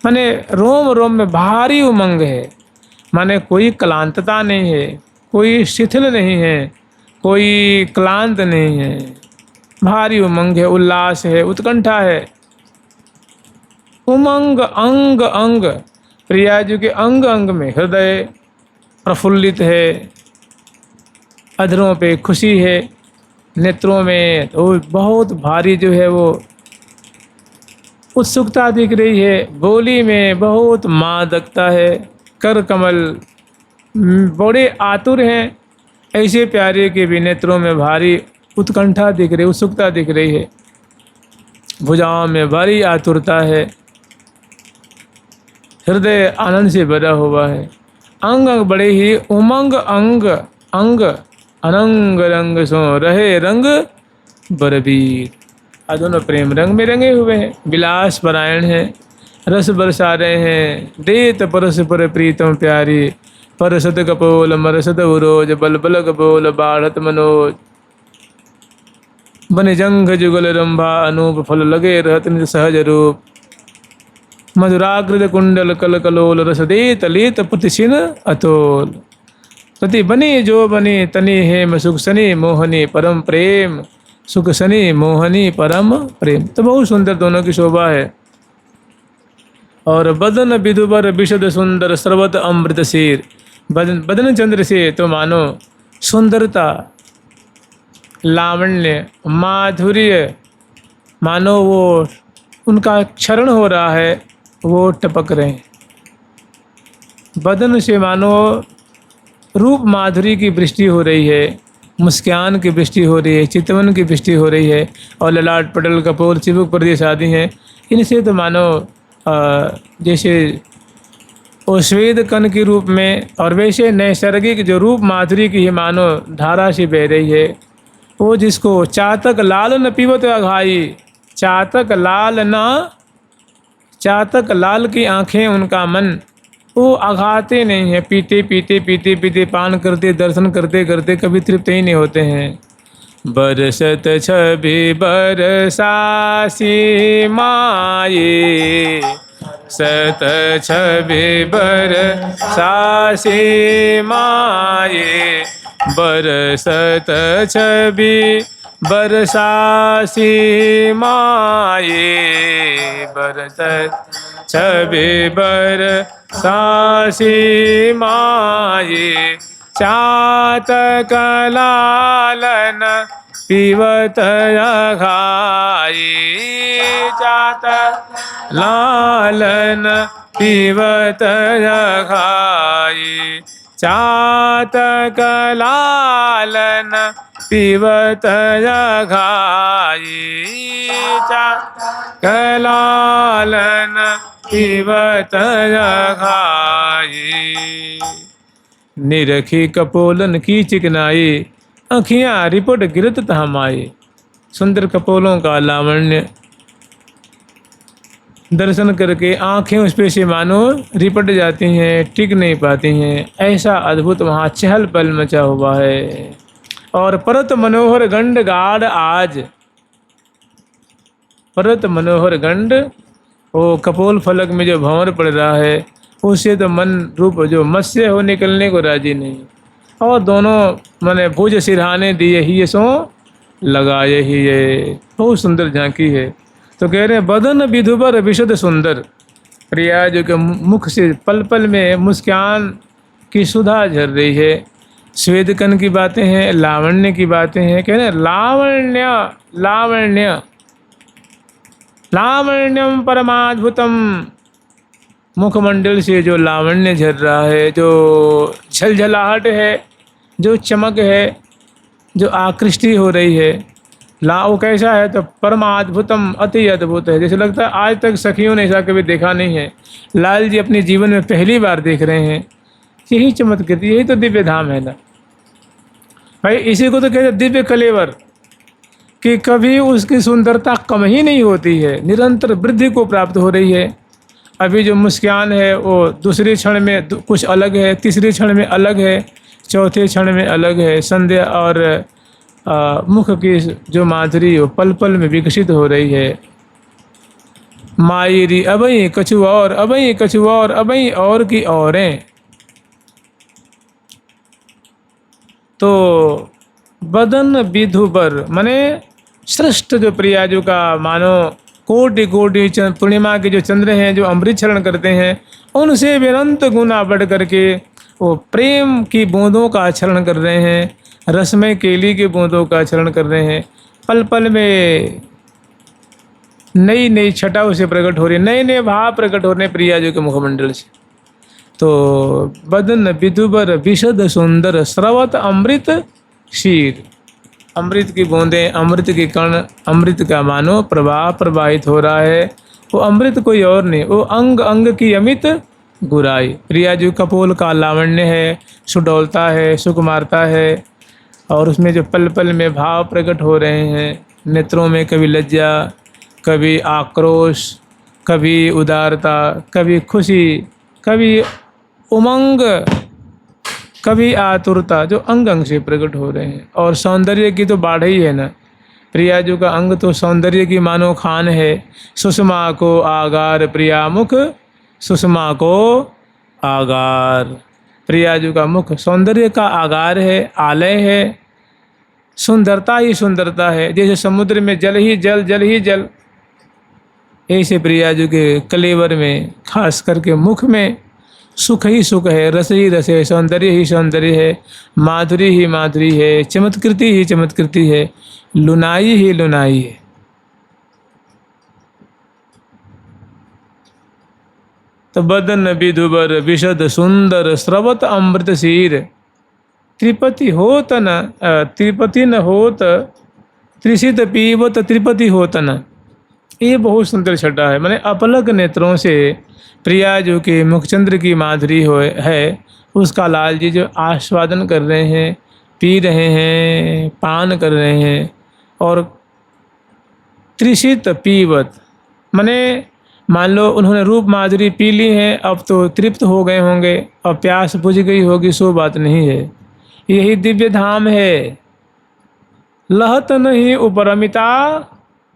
माने रोम रोम में भारी उमंग है। माने कोई क्लांतता नहीं है, कोई शिथिल नहीं है, कोई क्लांत नहीं है। भारी उमंग है, उल्लास है, उत्कंठा है। उमंग अंग अंग, प्रिया जी के अंग अंग में हृदय प्रफुल्लित है, अधरों पे खुशी है, नेत्रों में तो बहुत भारी जो है वो उत्सुकता दिख रही है, बोली में बहुत मादकता है, कर कमल बड़े आतुर हैं। ऐसे प्यारे के भी नेत्रों में भारी उत्कंठा दिख रही, उत्सुकता दिख रही है, भुजाओं में भारी आतुरता है, हृदय आनंद से भरा हुआ है। अंग अंग बड़े ही उमंग अंग अंग, अनंग रंग सो रहे रंग बरबीर। दोनों प्रेम रंग में रंगे हुए हैं, विलास परायण हैं, रस बरसा रहे हैं। देत परस पर प्रीतम प्यारी, परसद कपोल मरसद उरोज, बल बल कपोल बाढ़त मनोज। बन जंघ जुगल रंभा, अनूप फल लगे रहत निज सहज रूप। मधुराकृत कुंडल कल कलोल, रस देत लेत प्रतिशिन अतोल। प्रति बनी जो बनी तनी हेम, सुख सनी मोहनी परम प्रेम, सुख सनी मोहनी परम प्रेम। तो बहुत सुंदर दोनों की शोभा है। और बदन विधुबर विशद सुंदर, सर्वत अमृत शीर। बदन चंद्र से तो मानो सुंदरता, लावण्य, माधुर्य, मानो वो उनका क्षरण हो रहा है, वो टपक रहे हैं। बदन से मानो रूप माधुरी की वृष्टि हो रही है, मुस्कान की वृष्टि हो रही है, चितवन की वृष्टि हो रही है। और ललाट पटल कपोल चिबुक प्रदेश आदि हैं, इनसे तो मानो जैसे वो श्वेत कण के रूप में, और वैसे नैसर्गिक जो रूप माधुरी की ही मानो धारा से बह रही है। वो जिसको चातक लाल न पीवत अघाई, चातक लाल न, चातक लाल की आंखें उनका मन, वो अघाते नहीं हैं। पीते पीते पीते पीते, पान करते, दर्शन करते करते कभी तृप्त ही नहीं होते हैं। बरसत छवि बरसासी माये, सत छवि बरसासी माये। बरसत छवि बरसासी माये, बरसत छवि बरसासी माये। चातक लालन पीवत अघाई, चातक लालन पीवत अघाई। चातक लालन पीवत अघाई, चातक लालन पीवत अघाई। निरखी कपोलन की चिकनाई, आँखियाँ रिपट गिरत तहमाए। सुंदर कपोलों का लावण्य दर्शन करके आँखें उस पे से मानो रिपट जाती हैं, टिक नहीं पाती हैं। ऐसा अद्भुत वहाँ चहल पहल मचा हुआ है। और परत मनोहर गंड गाढ़ आज, परत मनोहर गंड, वो कपोल फलक में जो भंवर पड़ रहा है, उससे तो मन रूप जो मत्स्य हो निकलने को राजी नहीं। और दोनों मने भुज सिरहाने दिए ही सो लगाए ही ये, बहुत सुंदर झांकी है। तो कह रहे हैं बदन विधुबर विशद सुंदर। प्रिया जो कि मुख से पल पल में मुस्कान की सुधा झर रही है। स्वेदकन की बातें हैं, लावण्य की बातें हैं। कह रहे हैं लावण्य लावण्य लावण्यम परमाद्भुतम। मुखमंडल से जो लावण्य झर रहा है, जो झलझलाहट है, जो चमक है, जो आकृष्टि हो रही है, वो कैसा है तो परमाद्भुतम, अति अद्भुत है। जैसे लगता है आज तक सखियों ने ऐसा कभी देखा नहीं है। लाल जी अपने जीवन में पहली बार देख रहे हैं। यही चमत्कृति, यही तो दिव्य धाम है ना भाई। इसी को तो कहते दिव्य कलेवर, कि कभी उसकी सुंदरता कम ही नहीं होती है, निरंतर वृद्धि को प्राप्त हो रही है। अभी जो मुस्कान है वो दूसरे क्षण में कुछ अलग है, तीसरे क्षण में अलग है, चौथे क्षण में अलग है। संध्या और मुख की जो माधुरी हो पल पल में विकसित हो रही है। मायरी अबई कछु और, अबई कछु और, अबई और की औरें। तो बदन विधुबर माने श्रेष्ठ जो प्रियाजू का मानो कोटि कोटि पूर्णिमा के जो चंद्र हैं जो अमृत चरण करते हैं उनसे विरंत गुना बढ़ करके वो प्रेम की बूंदों का आचरण कर रहे हैं, रसमय केली के बूंदों का आचरण कर रहे हैं। पल पल में नई नई छटा उसे प्रकट हो रही है, नए नए भाव प्रकट हो रहे हैं प्रियाजू के मुखमंडल से। तो बदन विधुबर विशद सुंदर स्रवत अमृत क्षीर, अमृत की बूंदें, अमृत के कण, अमृत का मानो प्रवाह प्रवाहित हो रहा है। वो अमृत कोई और नहीं, वो अंग अंग की अमित गुराई। प्रियाजू कपोल का लावण्य है, सुडौलता है, सुकुमारता है, और उसमें जो पल पल में भाव प्रकट हो रहे हैं, नेत्रों में कभी लज्जा, कभी आक्रोश, कभी उदारता, कभी खुशी, कभी उमंग, कभी आतुरता, जो अंग अंग से प्रकट हो रहे हैं। और सौंदर्य की तो बाढ़ ही है ना, प्रियाजू का अंग तो सौंदर्य की मानो खान है। सुषमा को आगार प्रिया मुख, सुषमा को आगार, प्रियाजू का मुख सौंदर्य का आगार है, आलय है, सुंदरता ही सुंदरता है। जैसे समुद्र में जल ही जल, जल ही जल, ऐसे प्रियाजू के कलेवर में, खास करके मुख में सुख ही सुख है, रस ही रस है, सौंदर्य ही सौंदर्य है, माधुरी ही माधुरी है, चमत्कृति ही चमत्कृति है, लुनाई ही लुनाई है। तो बदन विधुबर विशद सुंदर स्रवत अमृत शीर, त्रिपति होत न, त्रिपति न होत त्रिशित पीवत त्रिपति होत न। ये बहुत सुंदर छटा है, माने अपलक नेत्रों से प्रियाजू के मुखचंद्र की माधुरी हो है, उसका लाल जी जो आस्वादन कर रहे हैं, पी रहे हैं, पान कर रहे हैं। और त्रिशित पीवत माने मान लो उन्होंने रूप माधुरी पी ली है, अब तो तृप्त हो गए होंगे और प्यास बुझ गई होगी, सो बात नहीं है। यही दिव्य धाम है। लहत नहीं उपरमिता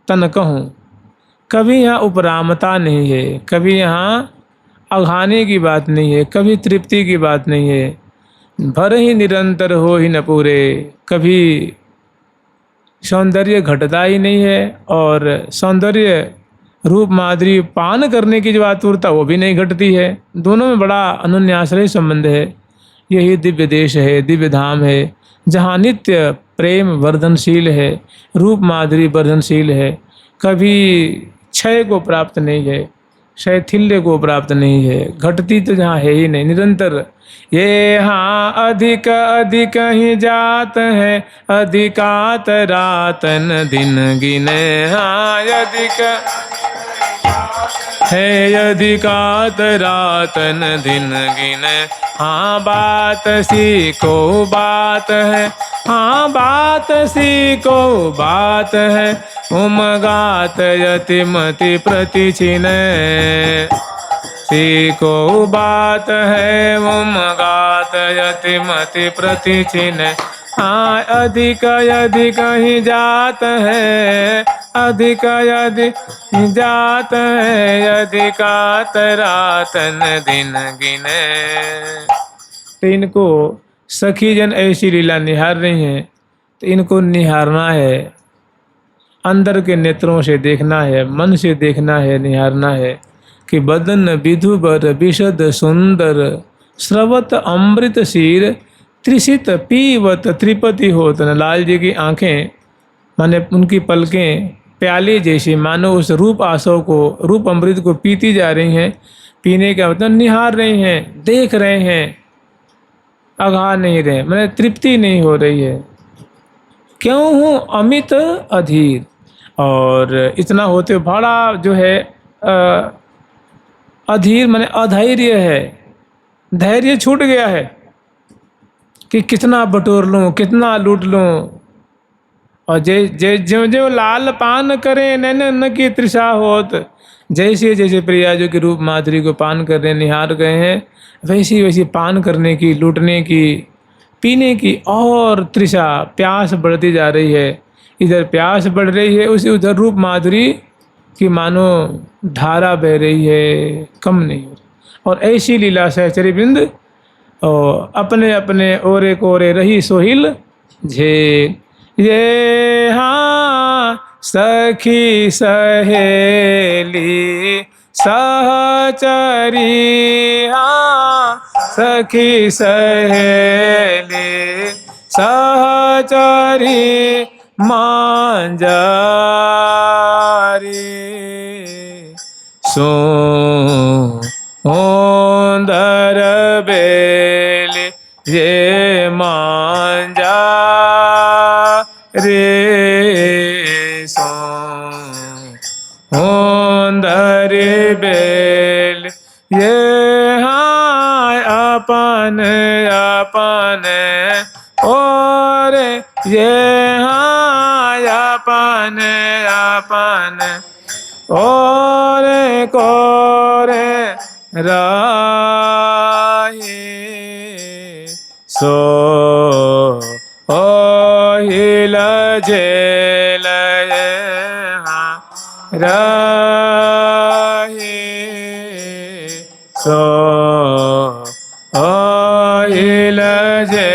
तन कहूँ, कभी यहाँ उपरामता नहीं है, कभी यहाँ अघाने की बात नहीं है, कभी तृप्ति की बात नहीं है। भर ही निरंतर हो ही न पूरे, कभी सौंदर्य घटता ही नहीं है, और सौंदर्य रूप माधुरी पान करने की जो आतुरता वो भी नहीं घटती है। दोनों में बड़ा अनुन्याश्रय संबंध है। यही दिव्य देश है, दिव्य धाम है, जहाँ नित्य प्रेम वर्धनशील है, रूप माधुरी वर्धनशील है, कभी क्षय को प्राप्त नहीं है, शैथिल्य को प्राप्त नहीं है, घटती तो जहाँ है ही नहीं, निरंतर। ये हाँ अधिक अधिक ही जात है, अधिकात रातन दिन गिने, हाँ अधिक है अधिकात रातन दिन गिने। हाँ बात सी को बात है, हाँ बात सी को बात है, उमगात यतिमति प्रतिचिने। सी को बात है, उमगात यतिमति प्रतिचिने। हाँ अधिक अधिक ही जात है, अधिक अधिक जात है, अधिकात रातन दिन गिने। तो इनको सखी जन ऐसी लीला निहार रही हैं, तो इनको निहारना है, अंदर के नेत्रों से देखना है, मन से देखना है, निहारना है कि बदन विधुबर विशद सुंदर स्रवत अमृत शीर, त्रिशित पीवत त्रिपति होत न। लाल जी की आंखें माने उनकी पलकें प्याले जैसी, मानो उस रूप आसव को, रूप अमृत को पीती जा रही हैं। पीने का मतलब निहार रही हैं, देख रहे हैं, अघा नहीं रहे, मैंने तृप्ति नहीं हो रही है। क्यों हूँ अमित अधीर, और इतना होते बड़ा जो है अधीर माने अधैर्य है, धैर्य छूट गया है कि कितना बटोर लूँ, कितना लूट लूँ। और जो जो लाल पान करें नैन न की तृषा होत, जैसे जैसे प्रियाजू के रूप माधुरी को पान कर रहे निहार गए हैं, वैसी वैसी पान करने की, लूटने की, पीने की और तृषा, प्यास बढ़ती जा रही है। इधर प्यास बढ़ रही है, उसी उधर रूप माधुरी की मानो धारा बह रही है, कम नहीं हो रही। और ऐसी लीला सहचरी बिंद और अपने अपने ओरे कोरे रही सोहिल झेल। ये हाँ सखी सहेली सहचरी, हाँ सखी सहेली सहचरी मांझारी। सुंदर बेली ये मांझा रे, सुंदर बेल ये हाँ अपन अपन और ये हाँ अपन अपन और कोरे राही। सो हिल झेल राही, सो हिल झेल।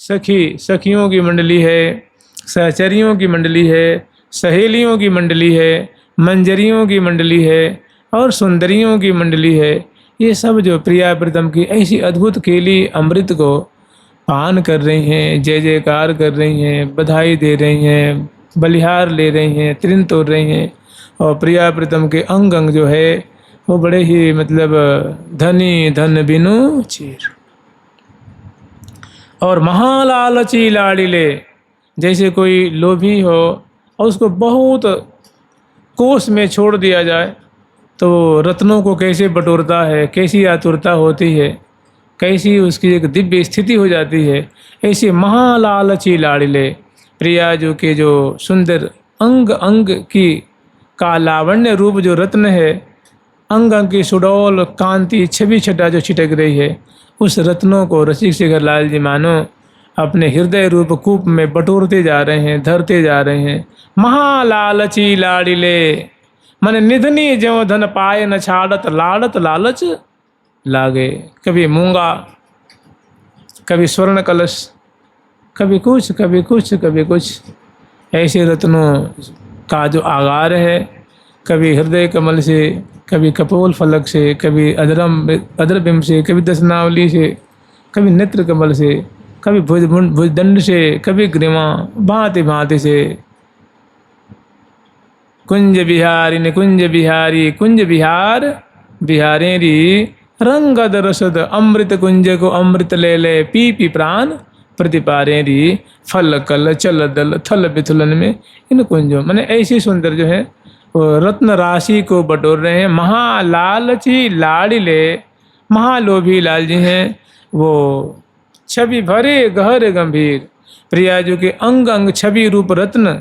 सखी सखियों की मंडली है, सहचरियों की मंडली है, सहेलियों की मंडली है, मंजरियों की मंडली है और सुंदरियों की मंडली है। ये सब जो प्रिया प्रीतम की ऐसी अद्भुत केली अमृत को पान कर रही हैं, जय जयकार कर रही हैं, बधाई दे रही हैं, बलिहार ले रही हैं, तृण तोड़ रही हैं। और प्रिया प्रीतम के अंग अंग जो है वो बड़े ही मतलब धनी धन बिनु चीर। और महालालची लाड़िले, जैसे कोई लोभी हो और उसको बहुत कोस में छोड़ दिया जाए तो रत्नों को कैसे बटोरता है, कैसी आतुरता होती है, कैसी उसकी एक दिव्य स्थिति हो जाती है। ऐसे महालालची लाड़िले प्रिया जो के जो सुंदर अंग अंग की का लावण्य रूप जो रत्न है, अंग अंग की सुडौल कांति छवि छटा जो छिटक रही है, उस रत्नों को रसिक शेखर लाल जी मानो अपने हृदय रूप कूप में बटोरते जा रहे हैं, धरते जा रहे हैं। महालालची लाड़िले मन निधनी ज्यों धन पाए न छाड़त लाड़त लालच लागे। कभी मूंगा, कभी स्वर्ण कलश, कभी कुछ कभी कुछ कभी कुछ, ऐसे रत्नों का जो आगार है, कभी हृदय कमल से, कभी कपोल फलक से, कभी अदरबिंब से, कभी दशनावली से, कभी नेत्र कमल से, कभी भुजदंड से, कभी ग्रीवा, भांति भांति से। कुंज बिहारी ने कुंज बिहारी कुंज बिहार बिहारेरी, रंगद रसद अमृत कुंज को अमृत ले ले, पी पी प्राण प्रतिपारेरी। फल कल चल दल थल बिथुलन में इन कुंजों, माने ऐसी सुंदर जो है वो रत्न राशि को बटोर रहे हैं। महालालची लाड़िले, महालोभी लाल जी हैं, वो छवि भरे गहर गंभीर प्रिया जो के अंग अंग छवि रूप रत्न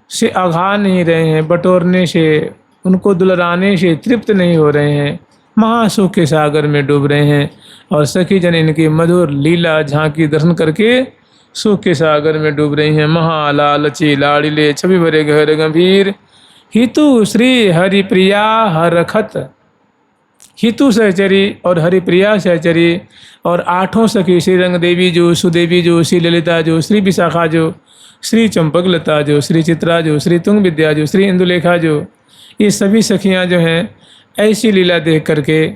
से अघा नहीं रहे हैं, बटोरने से, उनको दुलराने से तृप्त नहीं हो रहे हैं, महासुख के सागर में डूब रहे हैं। और सखी जन इनकी मधुर लीला झांकी दर्शन करके सुख के सागर में डूब रही हैं। महालालची लाड़िले छवि भरे गहर गंभीर, हितु श्री हरिप्रिया हरखत। हितु सहचरी और हरिप्रिया सहचरी और आठों सखी, श्री रंग देवी जो, सुदेवी जो, श्री ललिता जो, श्री विशाखा जो, श्री चंपकलता जो, श्री चित्रा जो, श्री तुंग विद्या जो, श्री इंदुलेखा जो, ये सभी सखियां जो हैं ऐसी लीला देख करके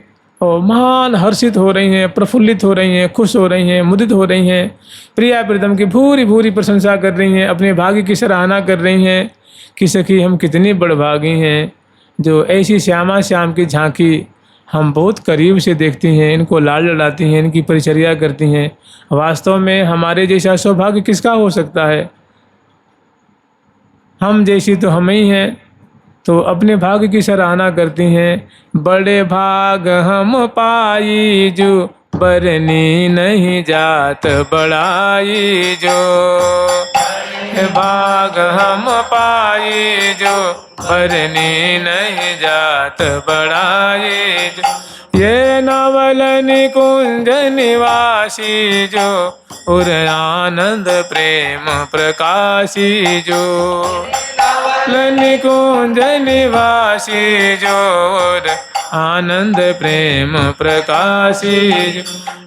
और महान हर्षित हो रही हैं, प्रफुल्लित हो रही हैं, खुश हो रही हैं, मुदित हो रही हैं। प्रिया प्रीतम की भूरी भूरी प्रशंसा कर रही हैं, अपने भाग्य की सराहना कर रही हैं कि सखी हम कितनी बड़भागी हैं जो ऐसी श्यामा श्याम की झांकी हम बहुत करीब से देखती हैं, इनको लाड लड़ाती हैं, इनकी परिचर्या करती हैं। वास्तव में हमारे जैसा सौभाग्य किसका हो सकता है? हम जैसी तो हम ही हैं, तो अपने भाग्य की सराहना करती हैं। बड़े भाग हम पाई जो बरनी नहीं जात बड़ाई जो, भाग हम पाई जो बरनी नहीं जात बड़ाई जो। ये नवल निकुंज निवासी जो उर आनंद प्रेम प्रकाशी जो, निकुंज निवासी जो आनंद प्रेम प्रकाशी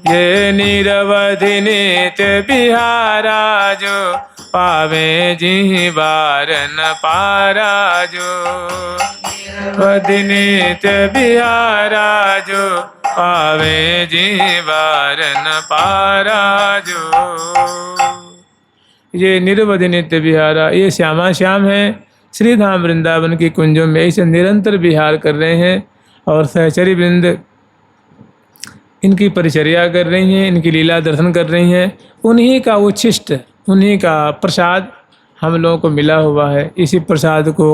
ये निरवधि नित्य बिहारा जो पावे जी बार न पारा जो निरवधि नित्य बिहारा जो पावे जी बार न पारा जो। ये निरवधि नित्य विहारा, ये श्यामा श्याम है, श्री धाम वृंदावन की कुंजों में ऐसे निरंतर विहार कर रहे हैं और सहचरी वृंद इनकी परिचर्या कर रही हैं, इनकी लीला दर्शन कर रही हैं। उन्हीं का उच्छिष्ट, उन्हीं का प्रसाद हम लोगों को मिला हुआ है। इसी प्रसाद को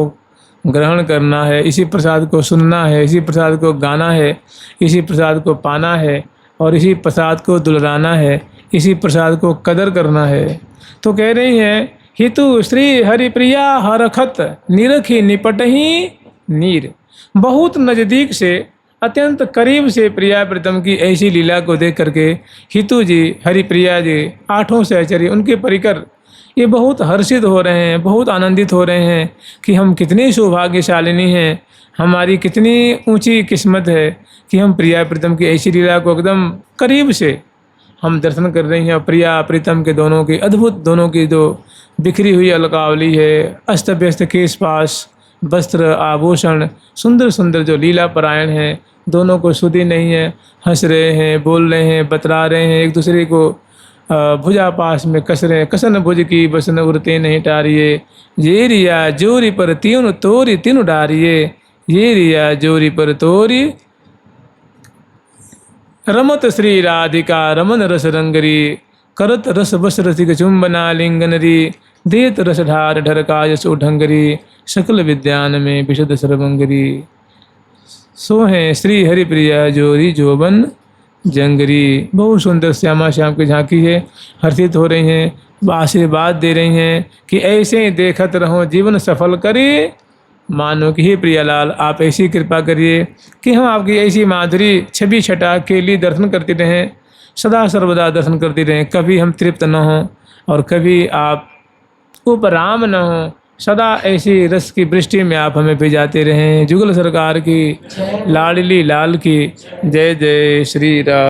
ग्रहण करना है, इसी प्रसाद को सुनना है, इसी प्रसाद को गाना है, इसी प्रसाद को पाना है और इसी प्रसाद को दुलराना है, इसी प्रसाद को कदर करना है। तो कह रही हैं हितु श्री हरिप्रिया हरखत निरखी निपटही नीर। बहुत नज़दीक से, अत्यंत करीब से प्रिया प्रीतम की ऐसी लीला को देख करके हितु जी, हरिप्रिया जी, आठों सहचरी, उनके परिकर ये बहुत हर्षित हो रहे हैं, बहुत आनंदित हो रहे हैं कि हम कितनी सौभाग्यशालिनी हैं, हमारी कितनी ऊंची किस्मत है कि हम प्रिया प्रीतम की ऐसी लीला को एकदम करीब से हम दर्शन कर रहे हैं। प्रिया प्रीतम के दोनों की अद्भुत, दोनों की जो बिखरी हुई अलकावली है, अस्त व्यस्त केश पास, वस्त्र आभूषण, सुंदर सुंदर जो लीला परायण हैं, दोनों को सुधी नहीं है, हंस रहे हैं, बोल रहे हैं, बतला रहे हैं, एक दूसरे को भुजा पास में कस रहे हैं। कसन भुज की बसन उड़ते नहीं टारिये, ये रिया जोरी पर तीन तोरी तीन डारिये, ये रिया जोरी पर तोरी रमत श्री राधिका रमन रस रंगरी, करत रस बस रसिक चुंबना लिंगनरी, देत रस ढार ढरकाय सुढंगरी, सकल विद्यान में विशद सर्वंगरी। सो हैं श्री हरिप्रिया जोरी जोबन जंगरी। बहुत सुंदर श्यामा श्याम की झांकी है, हर्षित हो रही हैं, आशीर्वाद दे रही हैं कि ऐसे ही देखत रहो जीवन सफल करे मानो कि हे प्रियालाल आप ऐसी कृपा करिए कि हम आपकी ऐसी माधुरी छवि छटा के लिए दर्शन करते रहें, सदा सर्वदा दर्शन करते रहें, कभी हम तृप्त न हों और कभी आप उपराम न हों, सदा ऐसी रस की वृष्टि में आप हमें भिजाते रहें। जुगल सरकार की लाडली लाल की जय जय श्री राम।